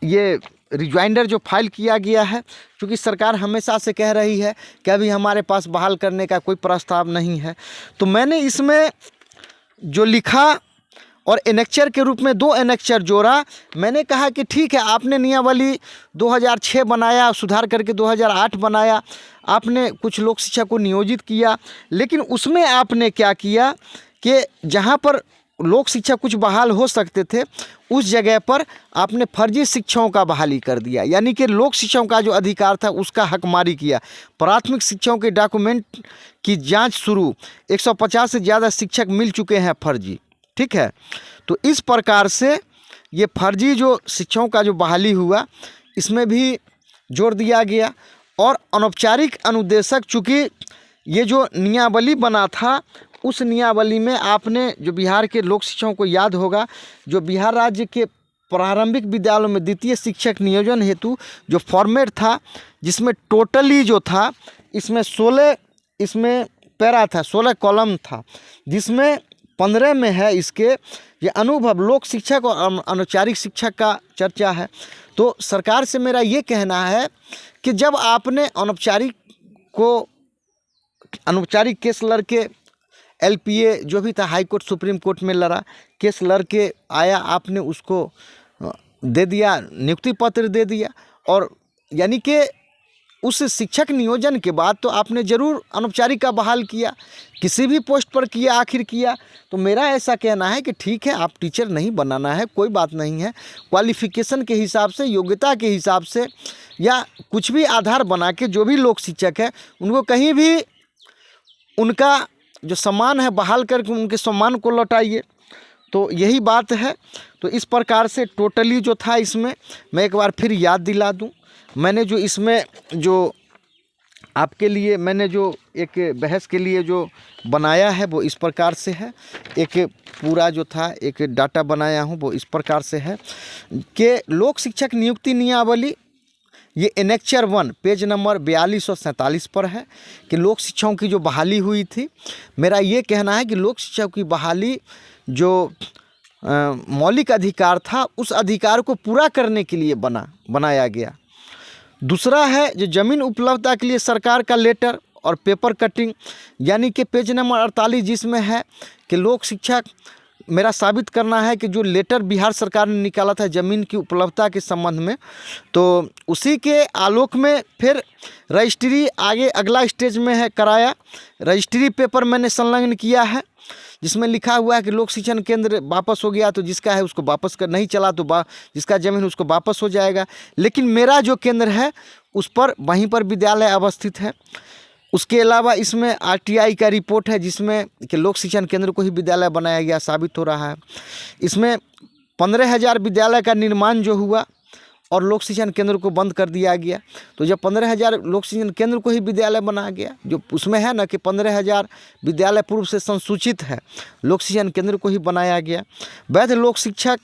ये रिजाइंडर जो फाइल किया गया है, क्योंकि सरकार हमेशा से कह रही है कि अभी हमारे पास बहाल करने का कोई प्रस्ताव नहीं है, तो मैंने इसमें जो लिखा और एनेक्चर के रूप में 2 एनेक्चर जोड़ा। मैंने कहा कि ठीक है, आपने नियमावली 2006 बनाया, सुधार करके 2008 बनाया, आपने कुछ लोक शिक्षा को नियोजित किया, लेकिन उसमें आपने क्या किया कि जहाँ पर लोक शिक्षक कुछ बहाल हो सकते थे, उस जगह पर आपने फर्जी शिक्षकों का बहाली कर दिया। यानी कि लोक शिक्षकों का जो अधिकार था उसका हकमारी किया। प्राथमिक शिक्षकों के डॉक्यूमेंट की जांच शुरू, 150 से ज़्यादा शिक्षक मिल चुके हैं फर्जी। ठीक है, तो इस प्रकार से ये फर्जी जो शिक्षकों का जो बहाली हुआ इसमें भी जोर दिया गया। और अनौपचारिक अनुदेशक, चूँकि ये जो नियमावली बना था उस नियमावली में आपने जो बिहार के लोक शिक्षकों को याद होगा, जो बिहार राज्य के प्रारंभिक विद्यालयों में द्वितीय शिक्षक नियोजन हेतु जो फॉर्मेट था, जिसमें टोटली जो था इसमें 16 इसमें पैरा था, 16 कॉलम था, जिसमें 15 में है इसके ये अनुभव लोक शिक्षक और अनौपचारिक शिक्षक का चर्चा है। तो सरकार से मेरा ये कहना है कि जब आपने अनौपचारिक केस लड़के LPA जो भी था हाई कोर्ट सुप्रीम कोर्ट में लड़ा, केस लड़के आया, आपने उसको दे दिया, नियुक्ति पत्र दे दिया, और यानी कि उस शिक्षक नियोजन के बाद तो आपने ज़रूर अनौपचारिक का बहाल किया, किसी भी पोस्ट पर किया, आखिर किया। तो मेरा ऐसा कहना है कि ठीक है, आप टीचर नहीं बनाना है, कोई बात नहीं है, क्वालिफ़िकेशन के हिसाब से, योग्यता के हिसाब से, या कुछ भी आधार बना के जो भी लोक शिक्षक है उनको कहीं भी उनका जो सम्मान है बहाल करके उनके सम्मान को लौटाइए। तो यही बात है। तो इस प्रकार से टोटली जो था, इसमें मैं एक बार फिर याद दिला दूं, मैंने जो इसमें जो आपके लिए मैंने जो एक बहस के लिए जो बनाया है वो इस प्रकार से है। एक पूरा जो था एक डाटा बनाया हूं वो इस प्रकार से है कि लोक शिक्षक नियुक्ति नियमावली, ये एनेक्चर 1 पेज नंबर 42 और 47 पर है कि लोक शिक्षकों की जो बहाली हुई थी। मेरा ये कहना है कि लोक शिक्षकों की बहाली जो मौलिक अधिकार था उस अधिकार को पूरा करने के लिए बनाया गया। दूसरा है जो ज़मीन उपलब्धता के लिए सरकार का लेटर और पेपर कटिंग, यानी कि पेज नंबर 48 जिसमें है कि लोक शिक्षक, मेरा साबित करना है कि जो लेटर बिहार सरकार ने निकाला था ज़मीन की उपलब्धता के संबंध में, तो उसी के आलोक में फिर रजिस्ट्री आगे अगला स्टेज में है कराया। रजिस्ट्री पेपर मैंने संलग्न किया है जिसमें लिखा हुआ है कि लोक शिक्षण केंद्र वापस हो गया तो जिसका है उसको वापस कर, नहीं चला तो जिसका ज़मीन उसको वापस हो जाएगा। लेकिन मेरा जो केंद्र है उस पर वहीं पर विद्यालय अवस्थित है। उसके अलावा इसमें RTI का रिपोर्ट है जिसमें कि लोक शिक्षण केंद्र को ही विद्यालय बनाया गया साबित हो रहा है। इसमें 15,000 विद्यालय का निर्माण जो हुआ और लोक शिक्षण केंद्र को बंद कर दिया गया। तो जब 15,000 लोक शिक्षण केंद्र को ही विद्यालय बनाया गया, जो उसमें है ना कि 15,000 विद्यालय पूर्व से संसूचित है, लोक शिक्षण केंद्र को ही बनाया गया। वैध लोक शिक्षक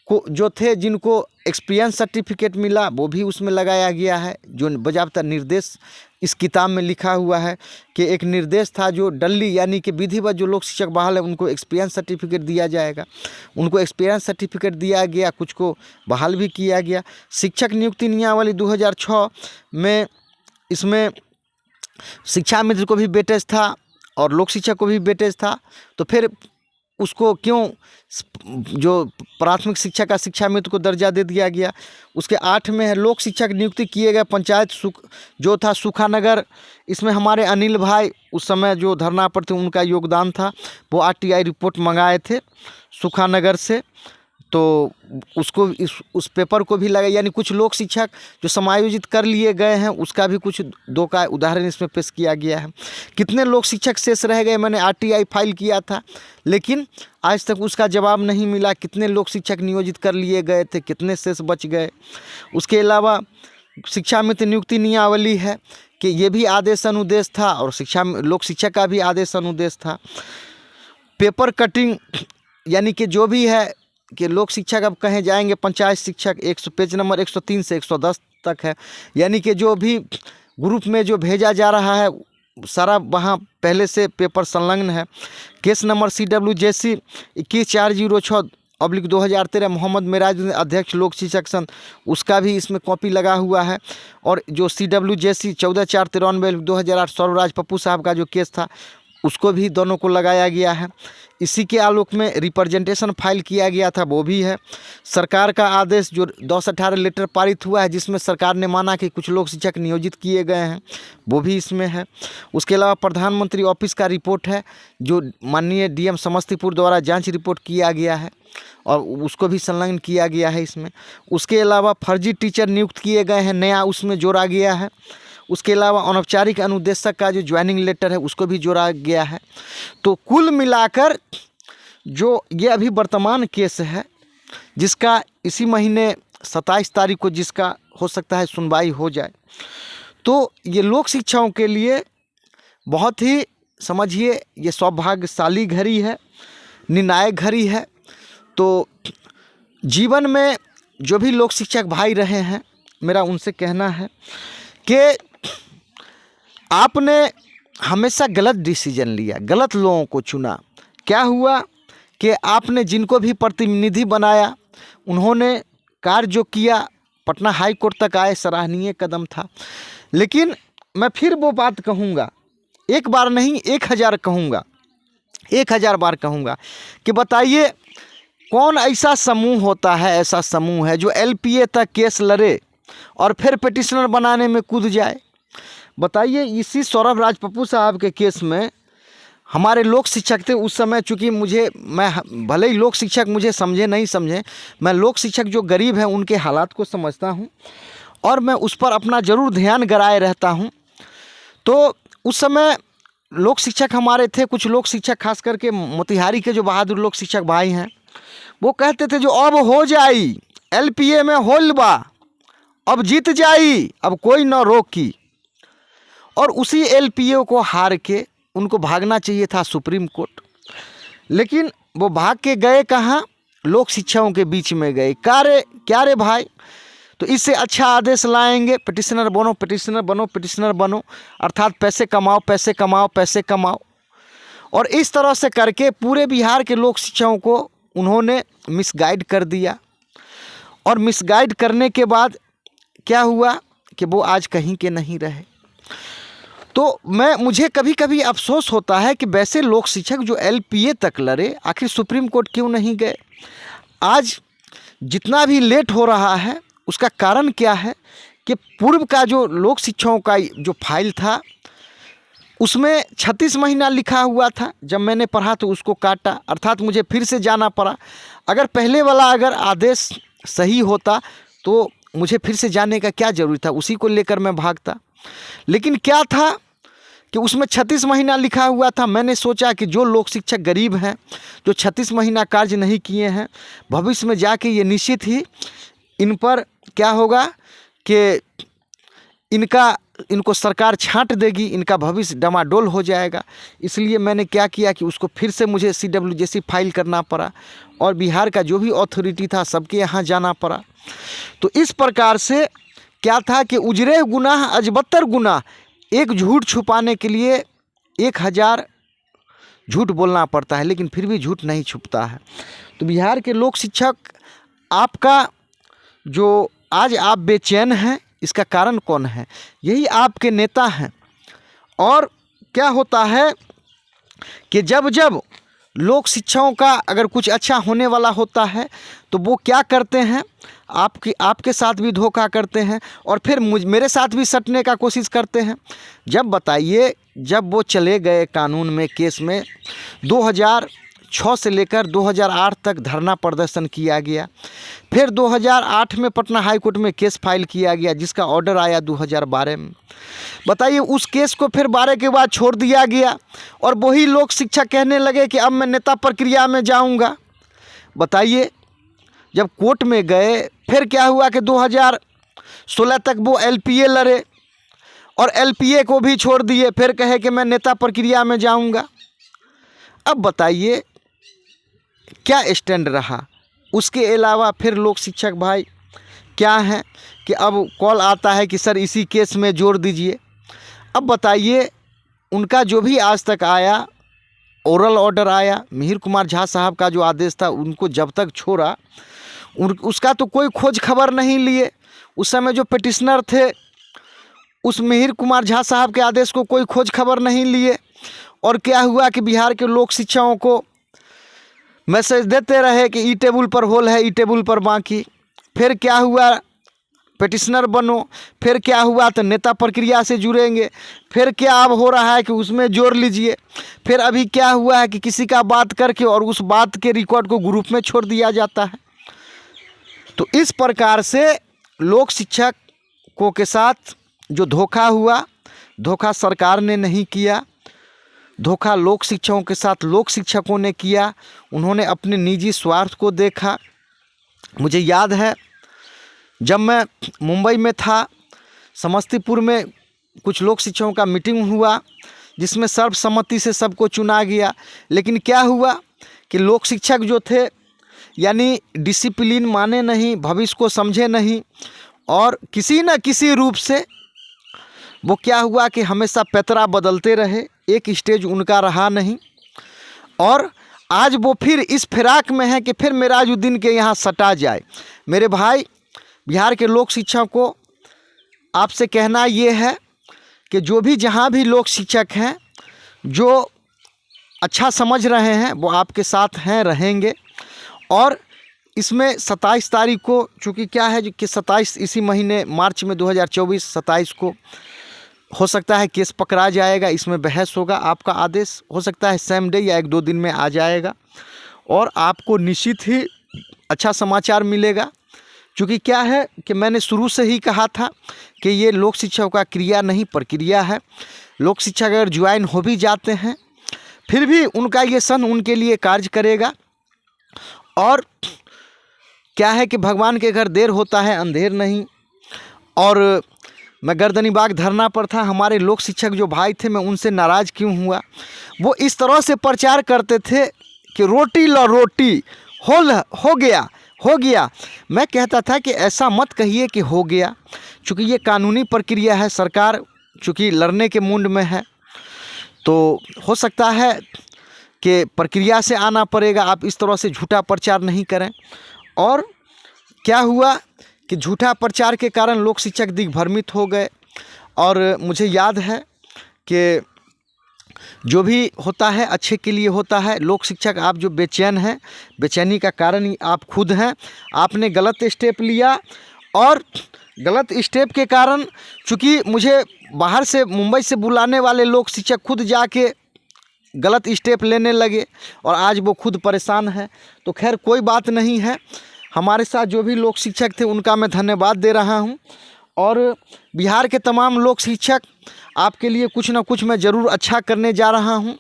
को जो थे जिनको एक्सपीरियंस सर्टिफिकेट मिला वो भी उसमें लगाया गया है। जो बाज़ाब्ता निर्देश इस किताब में लिखा हुआ है कि एक निर्देश था जो डल्ली यानी कि विधिवत जो लोक शिक्षक बहाल है उनको एक्सपीरियंस सर्टिफिकेट दिया जाएगा, उनको एक्सपीरियंस सर्टिफिकेट दिया गया, कुछ को बहाल भी किया गया। शिक्षक नियुक्ति नियमावली 2006 में इसमें शिक्षा मित्र को भी वेटेज था और लोक शिक्षक को भी वेटेज था। तो फिर उसको क्यों जो प्राथमिक शिक्षा का शिक्षा मित्र को दर्जा दे दिया गया। उसके 8 में है लोक शिक्षक नियुक्ति किए गए पंचायत जो था सुखानगर, इसमें हमारे अनिल भाई उस समय जो धरना पर थे उनका योगदान था। वो RTI रिपोर्ट मंगाए थे सुखानगर से, तो उसको उस पेपर को भी लगा। यानी कुछ लोक शिक्षक जो समायोजित कर लिए गए हैं उसका भी कुछ 2 का उदाहरण इसमें पेश किया गया है। कितने लोक शिक्षक शेष रह गए, मैंने RTI फाइल किया था लेकिन आज तक उसका जवाब नहीं मिला। कितने लोक शिक्षक नियोजित कर लिए गए थे, कितने शेष बच गए। उसके अलावा शिक्षा मित्र नियुक्ति नियमावली है कि ये भी आदेश अनुदेश था और लोक शिक्षक का भी आदेश अनुदेश था। पेपर कटिंग यानी कि जो भी है कि लोक शिक्षक अब कहे जाएंगे पंचायत शिक्षक, पेज नंबर 103 से 110 तक है। यानी कि जो भी ग्रुप में जो भेजा जा रहा है सारा वहाँ पहले से पेपर संलग्न है। Case number CWJC 21406/2013 Mohammad Meraj अध्यक्ष लोक शिक्षक संघ, उसका भी इसमें कॉपी लगा हुआ है। और जो CWJC 14/493/2008 सौरवराज पप्पू साहब का जो केस था उसको भी दोनों को लगाया गया है। इसी के आलोक में रिप्रेजेंटेशन फाइल किया गया था, वो भी है। सरकार का आदेश जो 10/18 लेटर पारित हुआ है, जिसमें सरकार ने माना कि कुछ लोक शिक्षक नियोजित किए गए हैं, वो भी इसमें है। उसके अलावा प्रधानमंत्री ऑफिस का रिपोर्ट है, जो माननीय डीएम समस्तीपुर द्वारा जांच रिपोर्ट किया गया है और उसको भी संलग्न किया गया है इसमें। उसके अलावा फर्जी टीचर नियुक्त किए गए हैं, नया उसमें जोड़ा गया है। उसके अलावा अनौपचारिक अनुदेशक का जो ज्वाइनिंग लेटर है, उसको भी जोड़ा गया है। तो कुल मिलाकर जो ये अभी वर्तमान केस है, जिसका इसी महीने 27 तारीख को जिसका हो सकता है सुनवाई हो जाए, तो ये लोक शिक्षाओं के लिए बहुत ही समझिए ये सौभाग्यशाली घड़ी है, निर्णायक घड़ी है। तो जीवन में जो भी लोक शिक्षक भाई रहे हैं, मेरा उनसे कहना है कि आपने हमेशा गलत डिसीजन लिया, गलत लोगों को चुना। क्या हुआ कि आपने जिनको भी प्रतिनिधि बनाया, उन्होंने कार्य जो किया पटना हाई कोर्ट तक आए, सराहनीय कदम था। लेकिन मैं फिर वो बात कहूँगा, एक बार नहीं 1000 कहूँगा, 1000 बार कहूँगा कि बताइए कौन ऐसा समूह होता है, ऐसा समूह है जो एलपीए तक केस लड़े और फिर पिटिशनर बनाने में कूद जाए। बताइए, इसी सौरभ राजपप्पू साहब के केस में हमारे लोक शिक्षक थे उस समय, चूँकि मैं भले ही लोक शिक्षक मुझे समझे नहीं समझे, मैं लोक शिक्षक जो गरीब हैं उनके हालात को समझता हूं और मैं उस पर अपना ज़रूर ध्यान गराए रहता हूं। तो उस समय लोक शिक्षक हमारे थे, कुछ लोक शिक्षक खास करके मोतिहारी के जो बहादुर लोक शिक्षक भाई हैं, वो कहते थे जो अब हो जाई एलपीए में होलबा, अब जीत जाई, अब कोई न रोकी। और उसी एलपीए को हार के उनको भागना चाहिए था सुप्रीम कोर्ट, लेकिन वो भाग के गए कहाँ? लोक शिक्षाओं के बीच में गए। क्या रे भाई, तो इससे अच्छा आदेश लाएंगे, पिटिशनर बनो, पिटिशनर बनो, पिटिशनर बनो, अर्थात पैसे कमाओ, पैसे कमाओ, पैसे कमाओ। और इस तरह से करके पूरे बिहार के लोक शिक्षाओं को उन्होंने मिसगाइड कर दिया। और मिसगाइड करने के बाद क्या हुआ कि वो आज कहीं के नहीं रहे। तो मुझे कभी कभी अफसोस होता है कि वैसे लोक शिक्षक जो एलपीए तक लड़े, आखिर सुप्रीम कोर्ट क्यों नहीं गए? आज जितना भी लेट हो रहा है उसका कारण क्या है कि पूर्व का जो लोक शिक्षाओं का जो फाइल था उसमें 36 महीना लिखा हुआ था। जब मैंने पढ़ा तो उसको काटा, अर्थात मुझे फिर से जाना पड़ा। अगर पहले वाला अगर आदेश सही होता तो मुझे फिर से जाने का क्या ज़रूरी था, उसी को लेकर मैं भागता। लेकिन क्या था कि उसमें 36 महीना लिखा हुआ था। मैंने सोचा कि जो लोक शिक्षक गरीब हैं, जो 36 महीना कार्य नहीं किए हैं, भविष्य में जाके ये निश्चित ही इन पर क्या होगा कि इनको सरकार छांट देगी, इनका भविष्य डमाडोल हो जाएगा। इसलिए मैंने क्या किया कि उसको फिर से मुझे CWJC फाइल करना पड़ा और बिहार का जो भी अथॉरिटी था सबके यहाँ जाना पड़ा। तो इस प्रकार से क्या था कि उजरे गुनाह अजबत्तर गुनाह, एक झूठ छुपाने के लिए 1000 झूठ बोलना पड़ता है, लेकिन फिर भी झूठ नहीं छुपता है। तो बिहार के लोक शिक्षक, आपका जो आज आप बेचैन हैं, इसका कारण कौन है? यही आपके नेता हैं। और क्या होता है कि जब जब लोक शिक्षाओं का अगर कुछ अच्छा होने वाला होता है तो वो क्या करते हैं, आपके साथ भी धोखा करते हैं और फिर मेरे साथ भी सटने का कोशिश करते हैं। जब बताइए, जब वो चले गए कानून में, केस में 2006 से लेकर 2008 तक धरना प्रदर्शन किया गया। फिर 2008 में पटना हाई कोर्ट में केस फाइल किया गया, जिसका ऑर्डर आया 2012 में। बताइए, उस केस को फिर 12 के बाद छोड़ दिया गया और वही लोक शिक्षक कहने लगे कि अब मैं नेता प्रक्रिया में जाऊंगा। बताइए, जब कोर्ट में गए फिर क्या हुआ कि 2016 तक वो एलपीए लड़े और एलपीए को भी छोड़ दिए, फिर कहे कि मैं नेता प्रक्रिया में जाऊंगा। अब बताइए क्या स्टैंड रहा? उसके अलावा फिर लोक शिक्षक भाई क्या हैं कि अब कॉल आता है कि सर इसी केस में जोड़ दीजिए। अब बताइए, उनका जो भी आज तक आया ओरल ऑर्डर आया, मिहिर कुमार झा साहब का जो आदेश था, उनको जब तक छोड़ा उसका तो कोई खोज खबर नहीं लिए। उस समय जो पिटिशनर थे उस मिहिर कुमार झा साहब के आदेश को कोई खोज खबर नहीं लिए। और क्या हुआ कि बिहार के लोक शिक्षाओं को मैसेज देते रहे कि ई टेबल पर होल है, ई टेबल पर बाकी। फिर क्या हुआ, पिटिशनर बनो। फिर क्या हुआ तो नेता प्रक्रिया से जुड़ेंगे। फिर क्या अब हो रहा है कि उसमें जोड़ लीजिए। फिर अभी क्या हुआ है कि किसी का बात करके और उस बात के रिकॉर्ड को ग्रुप में छोड़ दिया जाता है। तो इस प्रकार से लोक शिक्षकों के साथ जो धोखा हुआ, धोखा सरकार ने नहीं किया, धोखा लोक शिक्षकों के साथ लोक शिक्षकों ने किया। उन्होंने अपने निजी स्वार्थ को देखा। मुझे याद है जब मैं मुंबई में था, समस्तीपुर में कुछ लोक शिक्षकों का मीटिंग हुआ जिसमें सर्वसम्मति से सबको चुना गया। लेकिन क्या हुआ कि लोक शिक्षक जो थे यानी डिसिप्लिन माने नहीं, भविष्य को समझे नहीं, और किसी न किसी रूप से वो क्या हुआ कि हमेशा पैतरा बदलते रहे, एक स्टेज उनका रहा नहीं। और आज वो फिर इस फिराक में है कि फिर मेराजुद्दीन के यहाँ सटा जाए। मेरे भाई, बिहार के लोक शिक्षक को आपसे कहना ये है कि जो भी जहाँ भी लोक शिक्षक हैं जो अच्छा समझ रहे हैं वो आपके साथ हैं, रहेंगे। और इसमें 27 तारीख को, चूँकि क्या है कि 27 इसी महीने मार्च में 2024 27 को हो सकता है केस पकड़ा जाएगा, इसमें बहस होगा। आपका आदेश हो सकता है सेम डे या 1-2 दिन में आ जाएगा और आपको निश्चित ही अच्छा समाचार मिलेगा। क्योंकि क्या है कि मैंने शुरू से ही कहा था कि ये लोक शिक्षकों का क्रिया नहीं प्रक्रिया है। लोक शिक्षक अगर ज्वाइन हो भी जाते हैं फिर भी उनका ये सन उनके लिए कार्य करेगा। और क्या है कि भगवान के घर देर होता है अंधेर नहीं। और मैं गर्दनीबाग धरना पर था, हमारे लोक शिक्षक जो भाई थे, मैं उनसे नाराज़ क्यों हुआ। वो इस तरह से प्रचार करते थे कि रोटी लो रोटी, हो गया। मैं कहता था कि ऐसा मत कहिए कि हो गया, चूँकि ये कानूनी प्रक्रिया है। सरकार चूँकि लड़ने के मूड में है तो हो सकता है कि प्रक्रिया से आना पड़ेगा। आप इस तरह से झूठा प्रचार नहीं करें। और क्या हुआ कि झूठा प्रचार के कारण लोक शिक्षक दिग्भ्रमित हो गए। और मुझे याद है कि जो भी होता है अच्छे के लिए होता है। लोक शिक्षक आप जो बेचैन हैं, बेचैनी का कारण ही आप खुद हैं। आपने गलत स्टेप लिया और गलत स्टेप के कारण चूँकि मुझे बाहर से मुंबई से बुलाने वाले लोक शिक्षक खुद जाके गलत स्टेप लेने लगे और आज वो खुद परेशान है। तो खैर कोई बात नहीं है। हमारे साथ जो भी लोक शिक्षक थे उनका मैं धन्यवाद दे रहा हूं। और बिहार के तमाम लोक शिक्षक, आपके लिए कुछ ना कुछ मैं ज़रूर अच्छा करने जा रहा हूं।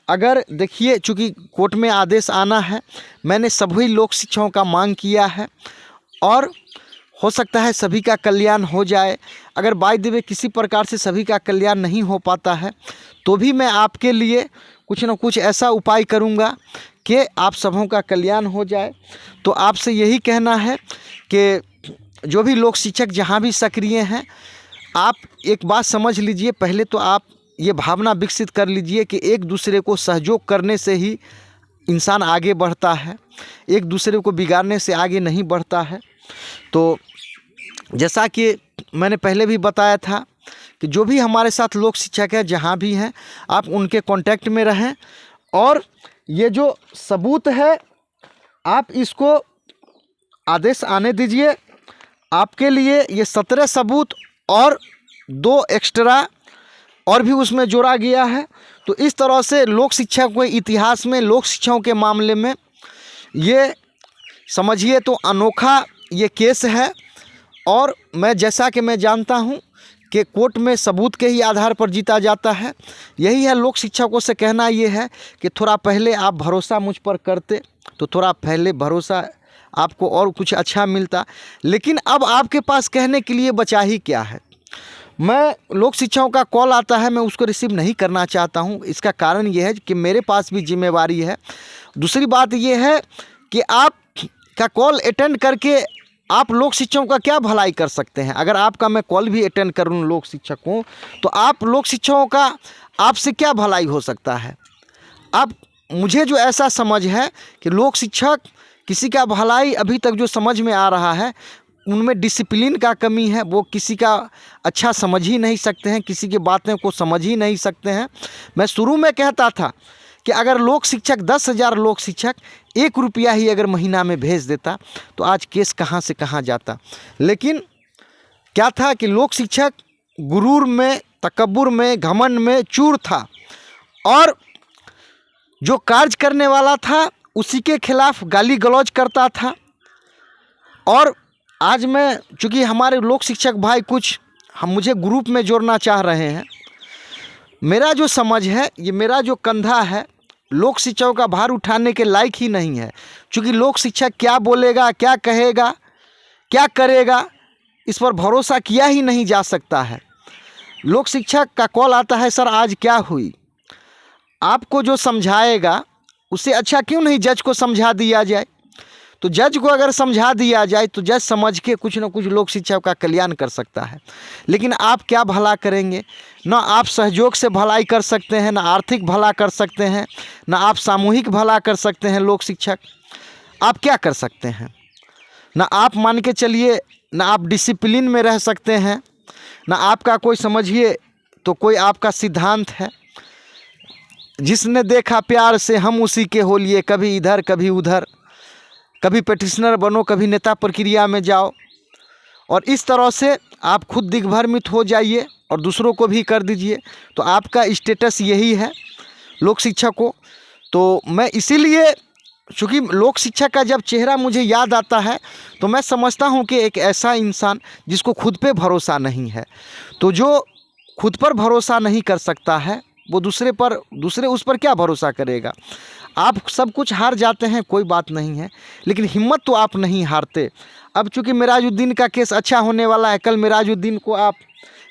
अगर देखिए, चूँकि कोर्ट में आदेश आना है, मैंने सभी लोक शिक्षकों का मांग किया है और हो सकता है सभी का कल्याण हो जाए। अगर बाय द वे किसी प्रकार से सभी का कल्याण नहीं हो पाता है तो भी मैं आपके लिए कुछ ना कुछ ऐसा उपाय करूंगा कि आप सबों का कल्याण हो जाए। तो आपसे यही कहना है कि जो भी लोक शिक्षक जहाँ भी सक्रिय हैं, आप एक बात समझ लीजिए। पहले तो आप ये भावना विकसित कर लीजिए कि एक दूसरे को सहयोग करने से ही इंसान आगे बढ़ता है, एक दूसरे को बिगाड़ने से आगे नहीं बढ़ता है। तो जैसा कि मैंने पहले भी बताया था कि जो भी हमारे साथ लोक शिक्षक है जहाँ भी हैं, आप उनके कांटेक्ट में रहें। और ये जो सबूत है आप इसको आदेश आने दीजिए। आपके लिए ये 17 सबूत और 2 एक्स्ट्रा और भी उसमें जोड़ा गया है। तो इस तरह से लोक शिक्षा के इतिहास में, लोक शिक्षाओं के मामले में ये समझिए तो अनोखा ये केस है। और मैं जैसा कि मैं जानता हूँ कि कोर्ट में सबूत के ही आधार पर जीता जाता है। यही है लोक शिक्षकों से कहना ये है कि थोड़ा पहले आप भरोसा मुझ पर करते तो थोड़ा पहले भरोसा आपको और कुछ अच्छा मिलता। लेकिन अब आपके पास कहने के लिए बचा ही क्या है। मैं लोक शिक्षकों का कॉल आता है, मैं उसको रिसीव नहीं करना चाहता हूं। इसका कारण ये है कि मेरे पास भी जिम्मेवारी है। दूसरी बात ये है कि आप का कॉल अटेंड करके आप लोक शिक्षकों का क्या भलाई कर सकते हैं। अगर आपका मैं कॉल भी अटेंड करूं लोक शिक्षकों, तो आप लोक शिक्षकों का आपसे क्या भलाई हो सकता है। आप मुझे जो ऐसा समझ है कि लोक शिक्षक किसी का भलाई अभी तक जो समझ में आ रहा है उनमें डिसिप्लिन का कमी है। वो किसी का अच्छा समझ ही नहीं सकते हैं, किसी की बातें को समझ ही नहीं सकते हैं। मैं शुरू में कहता था कि अगर लोक शिक्षक 10,000 लोक शिक्षक 1 रुपया ही अगर महीना में भेज देता तो आज केस कहाँ से कहाँ जाता। लेकिन क्या था कि लोक शिक्षक गुरूर में, तकब्बुर में, घमंड में चूर था और जो कार्य करने वाला था उसी के खिलाफ गाली गलौज करता था। और आज मैं, चूँकि हमारे लोक शिक्षक भाई कुछ हम मुझे ग्रुप में जोड़ना चाह रहे हैं, मेरा जो समझ है, ये मेरा जो कंधा है लोक शिक्षकों का भार उठाने के लायक ही नहीं है। क्योंकि लोक शिक्षक क्या बोलेगा, क्या कहेगा, क्या करेगा, इस पर भरोसा किया ही नहीं जा सकता है। लोक शिक्षक का कॉल आता है, सर आज क्या हुई, आपको जो समझाएगा उससे अच्छा क्यों नहीं जज को समझा दिया जाए। तो जज को अगर समझा दिया जाए तो जज समझ के कुछ ना कुछ लोक शिक्षक का कल्याण कर सकता है। लेकिन आप क्या भला करेंगे, ना आप सहयोग से भलाई कर सकते हैं, ना आर्थिक भला कर सकते हैं, ना आप सामूहिक भला कर सकते हैं। लोक शिक्षक आप क्या कर सकते हैं, ना आप मान के चलिए, ना आप डिसिप्लिन में रह सकते हैं, ना आपका कोई समझिए तो कोई आपका सिद्धांत है। जिसने देखा प्यार से हम उसी के हो लिए, कभी इधर कभी उधर, कभी पिटिशनर बनो, कभी नेता प्रक्रिया में जाओ, और इस तरह से आप खुद दिग्भ्रमित हो जाइए और दूसरों को भी कर दीजिए। तो आपका स्टेटस यही है लोक शिक्षक को। तो मैं इसीलिए, चूँकि लोक शिक्षक का जब चेहरा मुझे याद आता है तो मैं समझता हूँ कि एक ऐसा इंसान जिसको खुद पे भरोसा नहीं है। तो जो खुद पर भरोसा नहीं कर सकता है वो दूसरे उस पर क्या भरोसा करेगा। आप सब कुछ हार जाते हैं, कोई बात नहीं है, लेकिन हिम्मत तो आप नहीं हारते। अब चूँकि मिराजुद्दीन का केस अच्छा होने वाला है, कल मिराजुद्दीन को आप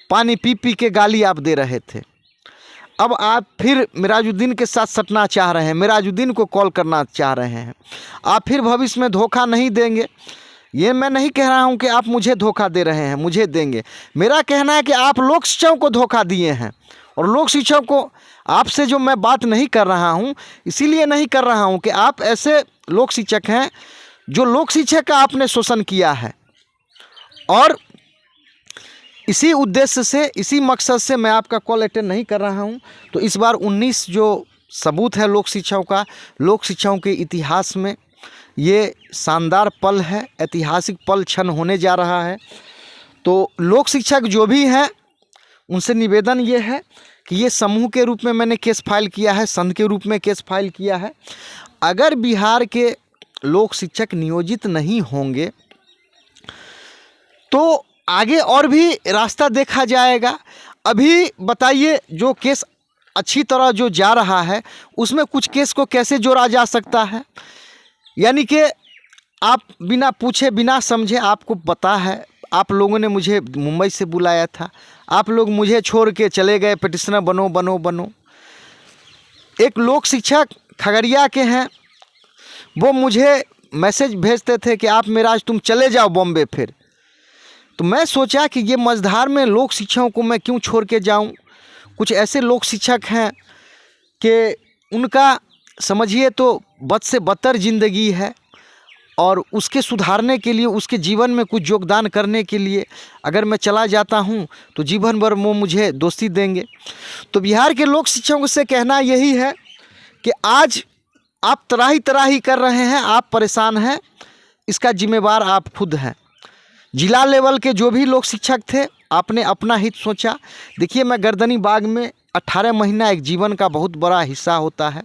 पानी पी पी के गाली आप दे रहे थे, अब आप फिर मिराजुद्दीन के साथ सटना चाह रहे हैं, मिराजुद्दीन को कॉल करना चाह रहे हैं। आप फिर भविष्य में धोखा नहीं देंगे। ये मैं नहीं कह रहा हूँ कि आप मुझे धोखा दे रहे हैं, मुझे देंगे। मेरा कहना है कि आप लोक शिक्षकों को धोखा दिए हैं। और लोक शिक्षक को आपसे जो मैं बात नहीं कर रहा हूँ, इसीलिए नहीं कर रहा हूँ कि आप ऐसे लोक शिक्षक हैं जो लोक शिक्षक का आपने शोषण किया है। और इसी उद्देश्य से, इसी मकसद से मैं आपका कॉल अटेंड नहीं कर रहा हूँ। तो इस बार 19 जो सबूत है लोक शिक्षकों का, लोक शिक्षकों के इतिहास में ये शानदार पल है, ऐतिहासिक पल क्षण होने जा रहा है। तो लोक शिक्षक जो भी हैं उनसे निवेदन ये है कि ये समूह के रूप में मैंने केस फाइल किया है, संघ के रूप में केस फाइल किया है। अगर बिहार के लोक शिक्षक नियोजित नहीं होंगे तो आगे और भी रास्ता देखा जाएगा। अभी बताइए, जो केस अच्छी तरह जो जा रहा है उसमें कुछ केस को कैसे जोड़ा जा सकता है। यानी कि आप बिना पूछे बिना समझे, आपको पता है, आप लोगों ने मुझे मुंबई से बुलाया था, आप लोग मुझे छोड़ के चले गए, पिटिशनर बनो बनो बनो। एक लोक शिक्षक खगड़िया के हैं, वो मुझे मैसेज भेजते थे कि आप मेरा आज तुम चले जाओ बॉम्बे फिर। तो मैं सोचा कि ये मझधार में लोक शिक्षकों को मैं क्यों छोड़ के जाऊं। कुछ ऐसे लोक शिक्षक हैं कि उनका समझिए तो बद से बदतर ज़िंदगी है, और उसके सुधारने के लिए, उसके जीवन में कुछ योगदान करने के लिए अगर मैं चला जाता हूं तो जीवन भर वो मुझे दोस्ती देंगे। तो बिहार के लोक शिक्षकों से कहना यही है कि आज आप तराही तराही कर रहे हैं, आप परेशान हैं, इसका जिम्मेवार आप खुद हैं। जिला लेवल के जो भी लोक शिक्षक थे, आपने अपना हित सोचा। देखिए, मैं गर्दनी बाग में 18 महीना एक जीवन का बहुत बड़ा हिस्सा होता है।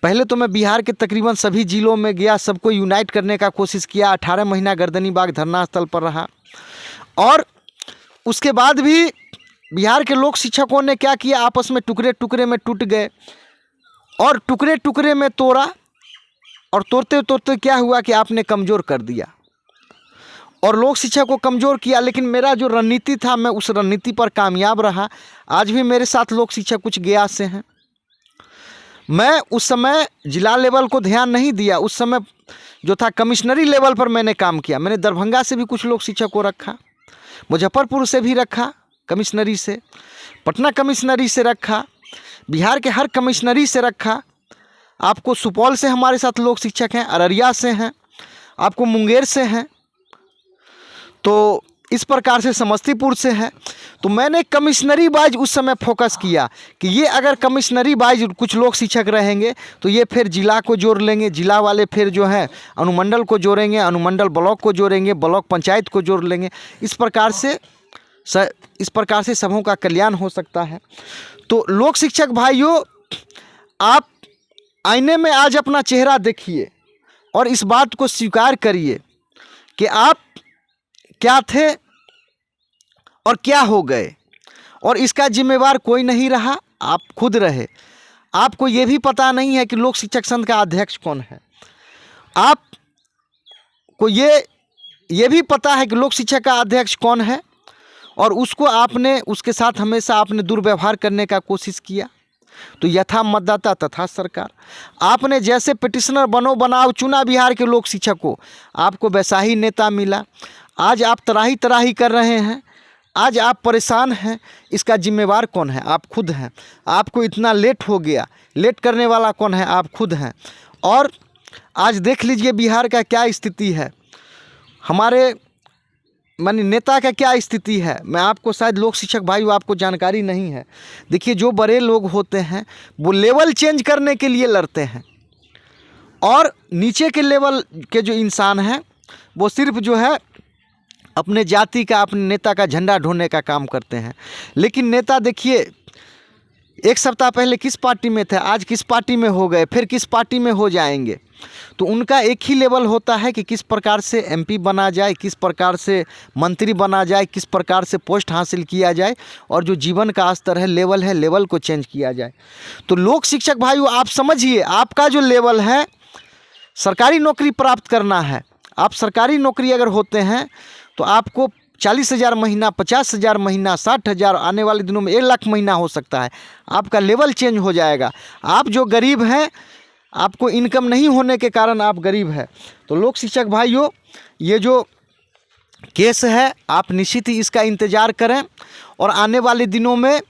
पहले तो मैं बिहार के तकरीबन सभी जिलों में गया, सबको यूनाइट करने का कोशिश किया। 18 महीना गर्दनी बाग धरना स्थल पर रहा, और उसके बाद भी बिहार के लोक शिक्षकों ने क्या किया, आपस में टुकड़े टुकड़े में टूट गए और टुकड़े टुकड़े में तोड़ा, और तोड़ते तोड़ते क्या हुआ कि आपने कमज़ोर कर दिया और लोक शिक्षा को कमज़ोर किया। लेकिन मेरा जो रणनीति था, मैं उस रणनीति पर कामयाब रहा। आज भी मेरे साथ लोक शिक्षा कुछ गया से हैं। मैं उस समय जिला लेवल को ध्यान नहीं दिया, उस समय जो था कमिश्नरी लेवल पर मैंने काम किया। मैंने दरभंगा से भी कुछ लोक शिक्षक को रखा, मुजफ्फरपुर से भी रखा कमिश्नरी से, पटना कमिश्नरी से रखा, बिहार के हर कमिश्नरी से रखा। आपको सुपौल से हमारे साथ लोक शिक्षक हैं, अररिया से हैं, आपको मुंगेर से हैं। तो इस प्रकार से समस्तीपुर से है। तो मैंने कमिश्नरी वाइज उस समय फोकस किया कि ये अगर कमिश्नरी वाइज कुछ लोग शिक्षक रहेंगे तो ये फिर जिला को जोड़ लेंगे, जिला वाले फिर जो है अनुमंडल को जोड़ेंगे, अनुमंडल ब्लॉक को जोड़ेंगे, ब्लॉक पंचायत को जोड़ लेंगे। इस प्रकार से सबों का कल्याण हो सकता है। तो लोक शिक्षक भाइयों, आप आईने में आज अपना चेहरा देखिए और इस बात को स्वीकार करिए कि आप क्या थे और क्या हो गए, और इसका जिम्मेवार कोई नहीं रहा, आप खुद रहे। आपको ये भी पता नहीं है कि लोक शिक्षक संघ का अध्यक्ष कौन है। आपको ये भी पता है कि लोक शिक्षक का अध्यक्ष कौन है, और उसके साथ हमेशा आपने दुर्व्यवहार करने का कोशिश किया। तो यथा मतदाता तथा सरकार, आपने जैसे पिटिशनर बनो बनाओ चुना बिहार के लोक शिक्षक को, आपको वैसा ही नेता मिला। आज आप तराही तराही कर रहे हैं, आज आप परेशान हैं, इसका जिम्मेवार कौन है? आप खुद हैं। आपको इतना लेट हो गया, लेट करने वाला कौन है? आप खुद हैं। और आज देख लीजिए बिहार का क्या स्थिति है, हमारे मानी नेता का क्या स्थिति है। मैं आपको शायद लोक शिक्षक भाइयों आपको जानकारी नहीं है। देखिए, जो बड़े लोग होते हैं वो लेवल चेंज करने के लिए लड़ते हैं, और नीचे के लेवल के जो इंसान हैं वो सिर्फ जो है अपने जाति का, अपने नेता का झंडा ढोने का काम करते हैं। लेकिन नेता देखिए, एक सप्ताह पहले किस पार्टी में थे, आज किस पार्टी में हो गए, फिर किस पार्टी में हो जाएंगे। तो उनका एक ही लेवल होता है कि किस प्रकार से एमपी बना जाए, किस प्रकार से मंत्री बना जाए, किस प्रकार से पोस्ट हासिल किया जाए, और जो जीवन का स्तर है, लेवल को चेंज किया जाए। तो लोक शिक्षक भाइयों, आप समझिए, आपका जो लेवल है सरकारी नौकरी प्राप्त करना है। आप सरकारी नौकरी अगर होते हैं तो आपको 40,000 महीना, 50,000 महीना, 60,000, आने वाले दिनों में 1 लाख महीना हो सकता है। आपका लेवल चेंज हो जाएगा। आप जो गरीब हैं, आपको इनकम नहीं होने के कारण आप गरीब हैं। तो लोक शिक्षक भाइयों, ये जो केस है आप निश्चित ही इसका इंतज़ार करें, और आने वाले दिनों में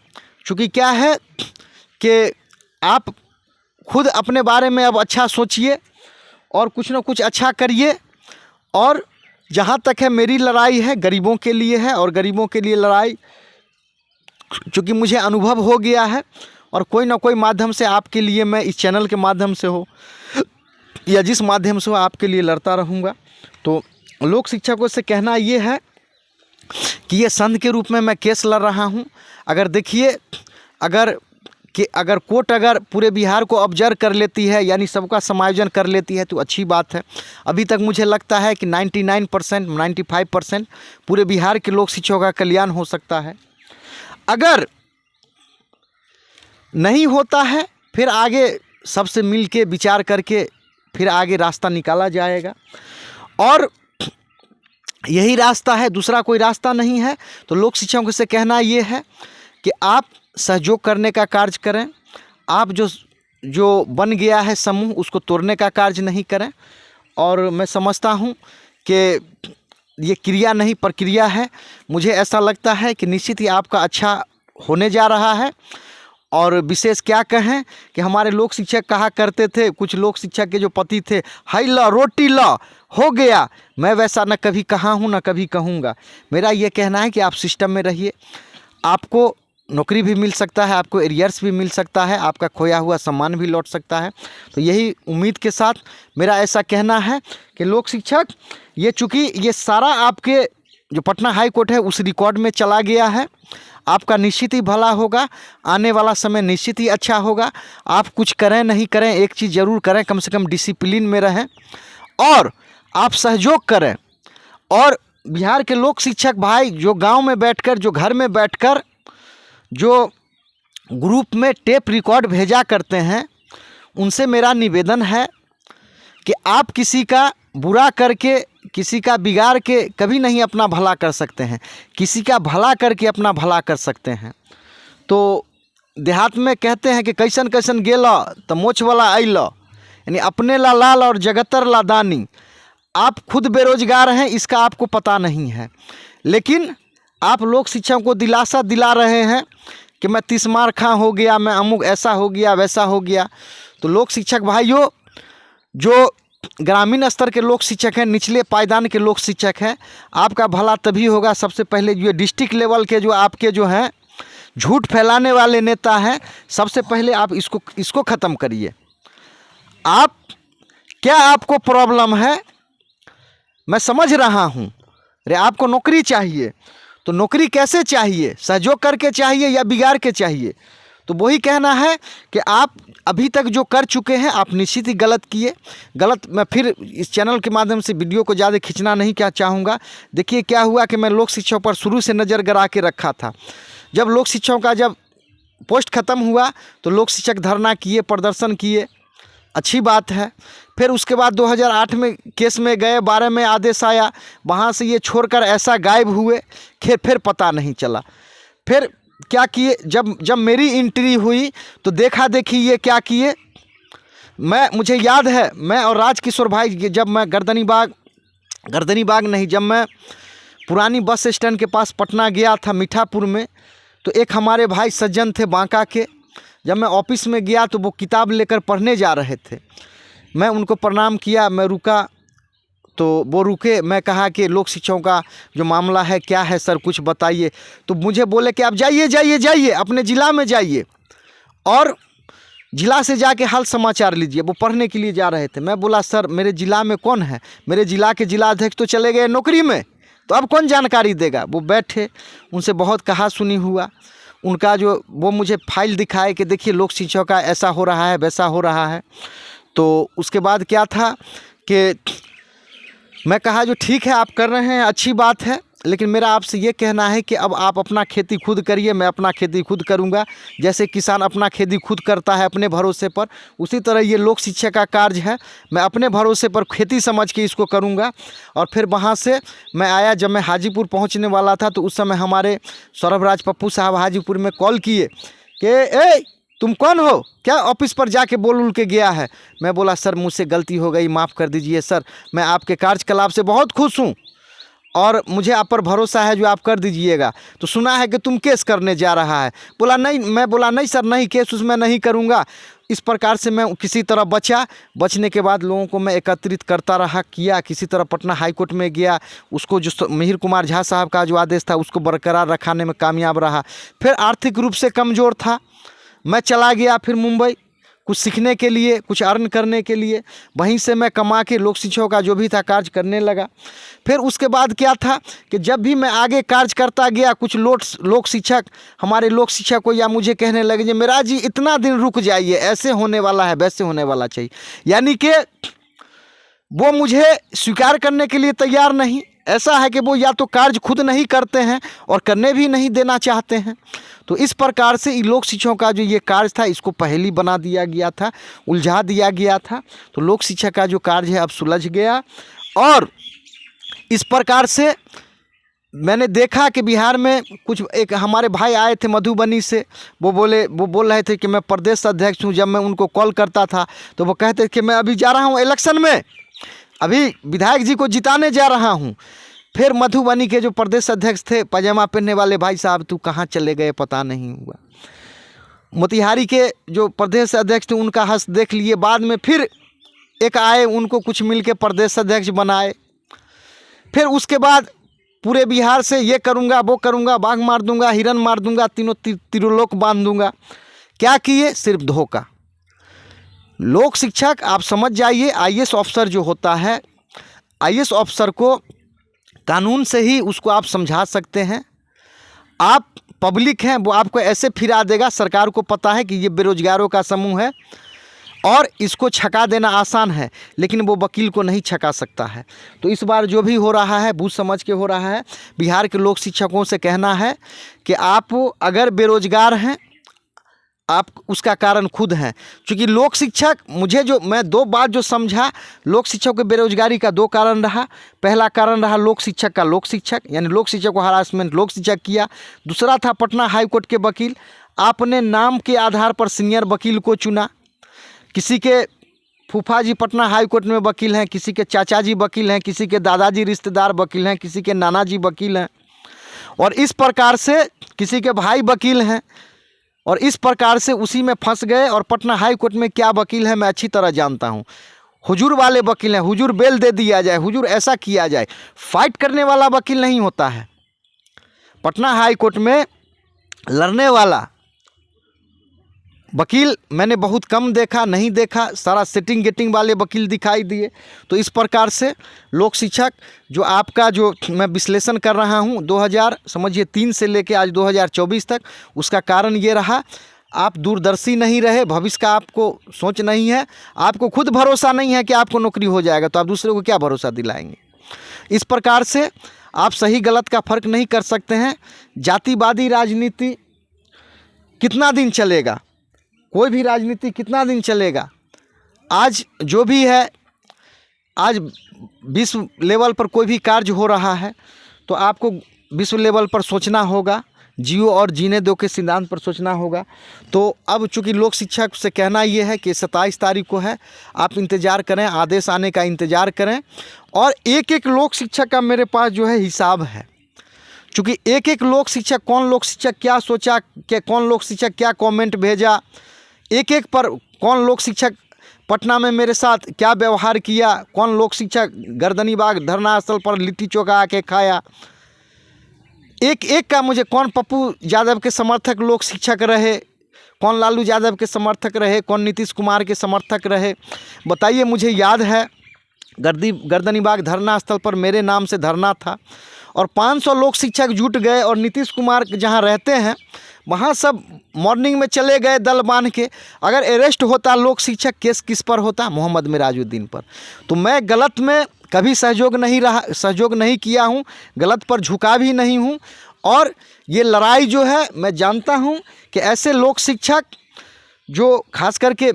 चूँकि क्या है कि आप खुद अपने बारे में अब अच्छा सोचिए और कुछ ना कुछ अच्छा करिए। और जहाँ तक है मेरी लड़ाई है गरीबों के लिए है, और गरीबों के लिए लड़ाई चूँकि मुझे अनुभव हो गया है, और कोई ना कोई माध्यम से आपके लिए मैं इस चैनल के माध्यम से हो या जिस माध्यम से हो आपके लिए लड़ता रहूँगा। तो लोक शिक्षकों से कहना ये है कि ये संघ के रूप में मैं केस लड़ रहा हूँ। अगर देखिए, अगर कोर्ट अगर पूरे बिहार को ऑब्जर्व कर लेती है, यानी सबका समायोजन कर लेती है, तो अच्छी बात है। अभी तक मुझे लगता है कि 99%, 95% पूरे बिहार के लोक शिक्षकों का कल्याण हो सकता है। अगर नहीं होता है, फिर आगे सबसे मिल के विचार करके फिर आगे रास्ता निकाला जाएगा, और यही रास्ता है, दूसरा कोई रास्ता नहीं है। तो लोक शिक्षकों से कहना ये है कि आप सहयोग करने का कार्य करें। आप जो बन गया है समूह, उसको तोड़ने का कार्य नहीं करें। और मैं समझता हूँ कि ये क्रिया नहीं प्रक्रिया है। मुझे ऐसा लगता है कि निश्चित ही आपका अच्छा होने जा रहा है। और विशेष क्या कहें कि हमारे लोक शिक्षक कहा करते थे, कुछ लोक शिक्षक के जो पति थे, हाई ला रोटी ला, हो गया। मैं वैसा न कभी कहा हूँ न कभी कहूँगा। मेरा ये कहना है कि आप सिस्टम में रहिए, आपको नौकरी भी मिल सकता है, आपको एरियर्स भी मिल सकता है, आपका खोया हुआ सम्मान भी लौट सकता है। तो यही उम्मीद के साथ मेरा ऐसा कहना है कि लोक शिक्षक, ये चूँकि ये सारा आपके जो पटना हाई कोर्ट है उस रिकॉर्ड में चला गया है, आपका निश्चित ही भला होगा। आने वाला समय निश्चित ही अच्छा होगा। आप कुछ करें नहीं करें, एक चीज़ ज़रूर करें, कम से कम डिसिप्लिन में रहें और आप सहयोग करें। और बिहार के लोक शिक्षक भाई जो गांव में बैठकर, जो घर में बैठकर जो ग्रुप में टेप रिकॉर्ड भेजा करते हैं, उनसे मेरा निवेदन है कि आप किसी का बुरा करके, किसी का बिगाड़ के कभी नहीं अपना भला कर सकते हैं, किसी का भला करके अपना भला कर सकते हैं। तो देहात में कहते हैं कि कैसन कैसन गेला तो मोछ वाला अइला, यानी अपने ला लाल और जगतर ला दानी। आप खुद बेरोजगार हैं, इसका आपको पता नहीं है, लेकिन आप लोक शिक्षकों को दिलासा दिला रहे हैं कि मैं 30 मार खा हो गया, मैं अमुक ऐसा हो गया, वैसा हो गया। तो लोक शिक्षक भाइयों, जो ग्रामीण स्तर के लोक शिक्षक हैं, निचले पायदान के लोक शिक्षक हैं, आपका भला तभी होगा। सबसे पहले जो डिस्ट्रिक्ट लेवल के जो आपके जो हैं झूठ फैलाने वाले नेता हैं, सबसे पहले आप इसको ख़त्म करिए। आप क्या आपको प्रॉब्लम है मैं समझ रहा हूँ। अरे आपको नौकरी चाहिए तो नौकरी कैसे चाहिए, सहयोग करके चाहिए या बिगाड़ के चाहिए? तो वही कहना है कि आप अभी तक जो कर चुके हैं आप निश्चित ही गलत किए। मैं फिर इस चैनल के माध्यम से वीडियो को ज़्यादा खींचना नहीं क्या चाहूँगा। देखिए क्या हुआ कि मैं लोक शिक्षकों पर शुरू से नज़र गड़ा के रखा था। जब लोक शिक्षकों का जब पोस्ट ख़त्म हुआ तो लोक शिक्षक धरना किए, प्रदर्शन किए, अच्छी बात है। फिर उसके बाद 2008 में केस में गए, 12 में आदेश आया, वहाँ से ये छोड़कर ऐसा गायब हुए, फिर पता नहीं चला। फिर क्या किए, जब मेरी एंट्री हुई तो देखा देखी ये क्या किए। मुझे याद है, मैं और राजकिशोर भाई जब मैं गर्दनी बाग नहीं, जब मैं पुरानी बस स्टैंड के पास पटना गया था मीठापुर में, तो एक हमारे भाई सज्जन थे बांका के। जब मैं ऑफिस में गया तो वो किताब लेकर पढ़ने जा रहे थे। मैं उनको प्रणाम किया, मैं रुका तो वो रुके। मैं कहा कि लोक शिक्षकों का जो मामला है क्या है सर, कुछ बताइए। तो मुझे बोले कि आप जाइए अपने ज़िला में जाइए और ज़िला से जाके हाल समाचार लीजिए। वो पढ़ने के लिए जा रहे थे। मैं बोला सर मेरे ज़िला में कौन है, मेरे ज़िला के ज़िलाध्यक्ष तो चले गए नौकरी में, तो अब कौन जानकारी देगा। वो बैठे, उनसे बहुत कहा सुनी हुआ। उनका जो वो मुझे फाइल दिखाए कि देखिए लोक शिक्षकों का ऐसा हो रहा है, वैसा हो रहा है। तो उसके बाद क्या था कि मैं कहा जो ठीक है आप कर रहे हैं, अच्छी बात है, लेकिन मेरा आपसे ये कहना है कि अब आप अपना खेती खुद करिए, मैं अपना खेती खुद करूंगा। जैसे किसान अपना खेती खुद करता है अपने भरोसे पर, उसी तरह ये लोक शिक्षा का कार्य है, मैं अपने भरोसे पर खेती समझ के इसको करूंगा। और फिर वहाँ से मैं आया, जब मैं हाजीपुर पहुँचने वाला था तो उस समय हमारे सौरभ राज पप्पू साहब हाजीपुर में कॉल किए कि ए तुम कौन हो, क्या ऑफिस पर जाके बोल के गया है। मैं बोला सर मुझसे गलती हो गई, माफ़ कर दीजिए सर, मैं आपके कार्यकलाप से बहुत खुश हूँ और मुझे आप पर भरोसा है जो आप कर दीजिएगा। तो सुना है कि तुम केस करने जा रहा है। बोला नहीं। मैं बोला नहीं सर, नहीं, केस उसमें नहीं करूँगा। इस प्रकार से मैं किसी तरह बचने के बाद लोगों को मैं एकत्रित करता रहा, किया, किसी तरह पटना हाई कोर्ट में गया। उसको जो मिहिर कुमार झा साहब का जो आदेश था उसको बरकरार रखाने में कामयाब रहा। फिर आर्थिक रूप से कमज़ोर था, मैं चला गया फिर मुंबई कुछ सीखने के लिए, कुछ अर्न करने के लिए। वहीं से मैं कमा के लोक शिक्षकों का जो भी था कार्य करने लगा। फिर उसके बाद क्या था कि जब भी मैं आगे कार्य करता गया, कुछ लोक शिक्षक हमारे लोक शिक्षक को या मुझे कहने लगे कि मेरा जी इतना दिन रुक जाइए, ऐसे होने वाला है, वैसे होने वाला चाहिए। यानी कि वो मुझे स्वीकार करने के लिए तैयार नहीं। ऐसा है कि वो या तो कार्य खुद नहीं करते हैं और करने भी नहीं देना चाहते हैं। तो इस प्रकार से लोक शिक्षकों का जो ये कार्य था इसको पहेली बना दिया गया था, उलझा दिया गया था। तो लोक शिक्षा का जो कार्य है अब सुलझ गया। और इस प्रकार से मैंने देखा कि बिहार में कुछ एक हमारे भाई आए थे मधुबनी से, वो बोल रहे थे कि मैं प्रदेश अध्यक्ष हूँ। जब मैं उनको कॉल करता था तो वो कहते कि मैं अभी जा रहा हूँ इलेक्शन में, अभी विधायक जी को जिताने जा रहा हूँ। फिर मधुबनी के जो प्रदेश अध्यक्ष थे पजामा पहनने वाले भाई साहब, तू कहाँ चले गए पता नहीं हुआ। मोतिहारी के जो प्रदेश अध्यक्ष थे उनका हंस देख लिए। बाद में फिर एक आए, उनको कुछ मिल के प्रदेश अध्यक्ष बनाए। फिर उसके बाद पूरे बिहार से ये करूँगा, वो करूँगा, बाघ मार दूंगा, हिरन मार दूंगा, तीनों त्रिलोक बांध दूंगा। क्या किए? सिर्फ धोखा। लोक शिक्षक आप समझ जाइए, आईएएस ऑफिसर जो होता है, आईएएस ऑफिसर को कानून से ही उसको आप समझा सकते हैं। आप पब्लिक हैं, वो आपको ऐसे फिरा देगा। सरकार को पता है कि ये बेरोजगारों का समूह है और इसको छका देना आसान है, लेकिन वो वकील को नहीं छका सकता है। तो इस बार जो भी हो रहा है बूझ समझ के हो रहा है। बिहार के लोक शिक्षकों से कहना है कि आप अगर बेरोजगार हैं, आप उसका कारण खुद हैं। क्योंकि लोक शिक्षक मैं 2 बात जो समझा, लोक शिक्षक के बेरोजगारी का 2 कारण रहा। पहला कारण रहा लोक शिक्षक का लोक शिक्षक, यानी लोक शिक्षक को हरासमेंट लोक शिक्षक किया। दूसरा था पटना हाई कोर्ट के वकील, आपने नाम के आधार पर सीनियर वकील को चुना। किसी के फूफा जी पटना हाई कोर्ट में वकील हैं, किसी के चाचा जी वकील हैं, किसी के दादाजी रिश्तेदार वकील हैं, किसी के नाना जी वकील हैं, और इस प्रकार से किसी के भाई वकील हैं, और इस प्रकार से उसी में फंस गए। और पटना हाई कोर्ट में क्या वकील है मैं अच्छी तरह जानता हूँ। हुजूर वाले वकील हैं, हुजूर बेल दे दिया जाए, हुजूर ऐसा किया जाए। फाइट करने वाला वकील नहीं होता है। पटना हाई कोर्ट में लड़ने वाला वकील मैंने बहुत कम देखा, नहीं देखा, सारा सेटिंग गेटिंग वाले वकील दिखाई दिए। तो इस प्रकार से लोक शिक्षक जो आपका जो मैं विश्लेषण कर रहा हूँ 2003 से लेके आज 2024 तक, उसका कारण ये रहा, आप दूरदर्शी नहीं रहे, भविष्य का आपको सोच नहीं है, आपको खुद भरोसा नहीं है कि आपको नौकरी हो जाएगा, तो आप दूसरे को क्या भरोसा दिलाएंगे। इस प्रकार से आप सही गलत का फर्क नहीं कर सकते हैं। जातिवादी राजनीति कितना दिन चलेगा, कोई भी राजनीति कितना दिन चलेगा। आज जो भी है, आज विश्व लेवल पर कोई भी कार्य हो रहा है तो आपको विश्व लेवल पर सोचना होगा, जियो और जीने दो के सिद्धांत पर सोचना होगा। तो अब चूँकि लोक शिक्षक से कहना ये है कि 27 तारीख को है, आप इंतज़ार करें, आदेश आने का इंतज़ार करें। और एक एक लोक शिक्षक का मेरे पास जो है हिसाब है, चूँकि एक एक लोक शिक्षक, कौन लोक शिक्षक क्या सोचा, कि कौन लोक शिक्षक क्या कमेंट भेजा, एक एक पर कौन लोक शिक्षक पटना में मेरे साथ क्या व्यवहार किया, कौन लोक शिक्षक गर्दनीबाग धरना स्थल पर लिट्टी चोखा आके खाया, एक एक का मुझे, कौन पप्पू यादव के समर्थक लोक शिक्षक रहे, कौन लालू यादव के समर्थक रहे, कौन नीतीश कुमार के समर्थक रहे, बताइए। मुझे याद है गर्दनीबाग धरना स्थल पर मेरे नाम से धरना था और 500 लोक शिक्षक जुट गए और नीतीश कुमार जहाँ रहते हैं वहाँ सब मॉर्निंग में चले गए दल बांध के। अगर अरेस्ट होता लोक शिक्षक, केस किस पर होता? मोहम्मद मिराजुद्दीन पर। तो मैं गलत में कभी सहयोग नहीं किया हूँ, गलत पर झुका भी नहीं हूँ। और ये लड़ाई जो है मैं जानता हूँ कि ऐसे लोक शिक्षक जो खास करके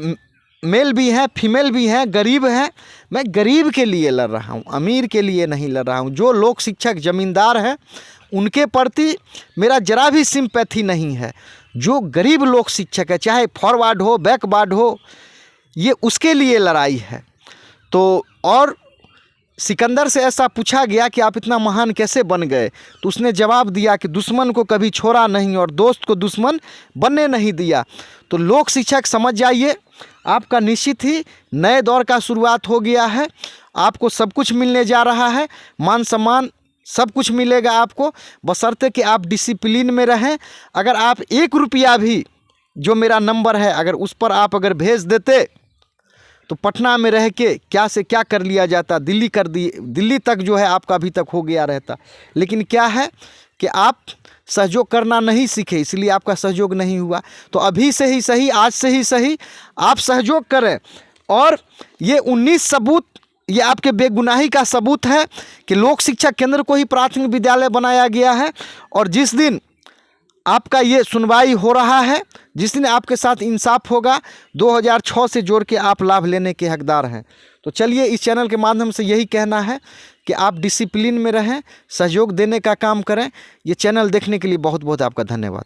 मेल भी हैं, फीमेल भी हैं, गरीब हैं, मैं गरीब के लिए लड़ रहा हूँ, अमीर के लिए नहीं लड़ रहा हूँ। जो लोक शिक्षक ज़मींदार हैं उनके प्रति मेरा जरा भी सिंपैथी नहीं है। जो गरीब लोक शिक्षक है, चाहे फॉरवर्ड हो बैकवर्ड हो, ये उसके लिए लड़ाई है। तो और सिकंदर से ऐसा पूछा गया कि आप इतना महान कैसे बन गए, तो उसने जवाब दिया कि दुश्मन को कभी छोड़ा नहीं और दोस्त को दुश्मन बनने नहीं दिया। तो लोक शिक्षक समझ जाइए, आपका निश्चित ही नए दौर का शुरुआत हो गया है। आपको सब कुछ मिलने जा रहा है, मान सम्मान सब कुछ मिलेगा आपको, बशर्ते कि आप डिसिप्लिन में रहें। अगर आप 1 रुपया भी, जो मेरा नंबर है, अगर उस पर आप अगर भेज देते तो पटना में रह के क्या से क्या कर लिया जाता, दिल्ली तक जो है आपका अभी तक हो गया रहता। लेकिन क्या है कि आप सहयोग करना नहीं सीखे, इसलिए आपका सहयोग नहीं हुआ। तो अभी से ही सही, आज से ही सही आप सहयोग करें। और ये 19 सबूत, ये आपके बेगुनाही का सबूत है कि लोक शिक्षा केंद्र को ही प्राथमिक विद्यालय बनाया गया है। और जिस दिन आपका ये सुनवाई हो रहा है, जिस दिन आपके साथ इंसाफ होगा, 2006 से जोड़ के आप लाभ लेने के हकदार हैं। तो चलिए, इस चैनल के माध्यम से यही कहना है कि आप डिसिप्लिन में रहें, सहयोग देने का काम करें। ये चैनल देखने के लिए बहुत बहुत आपका धन्यवाद।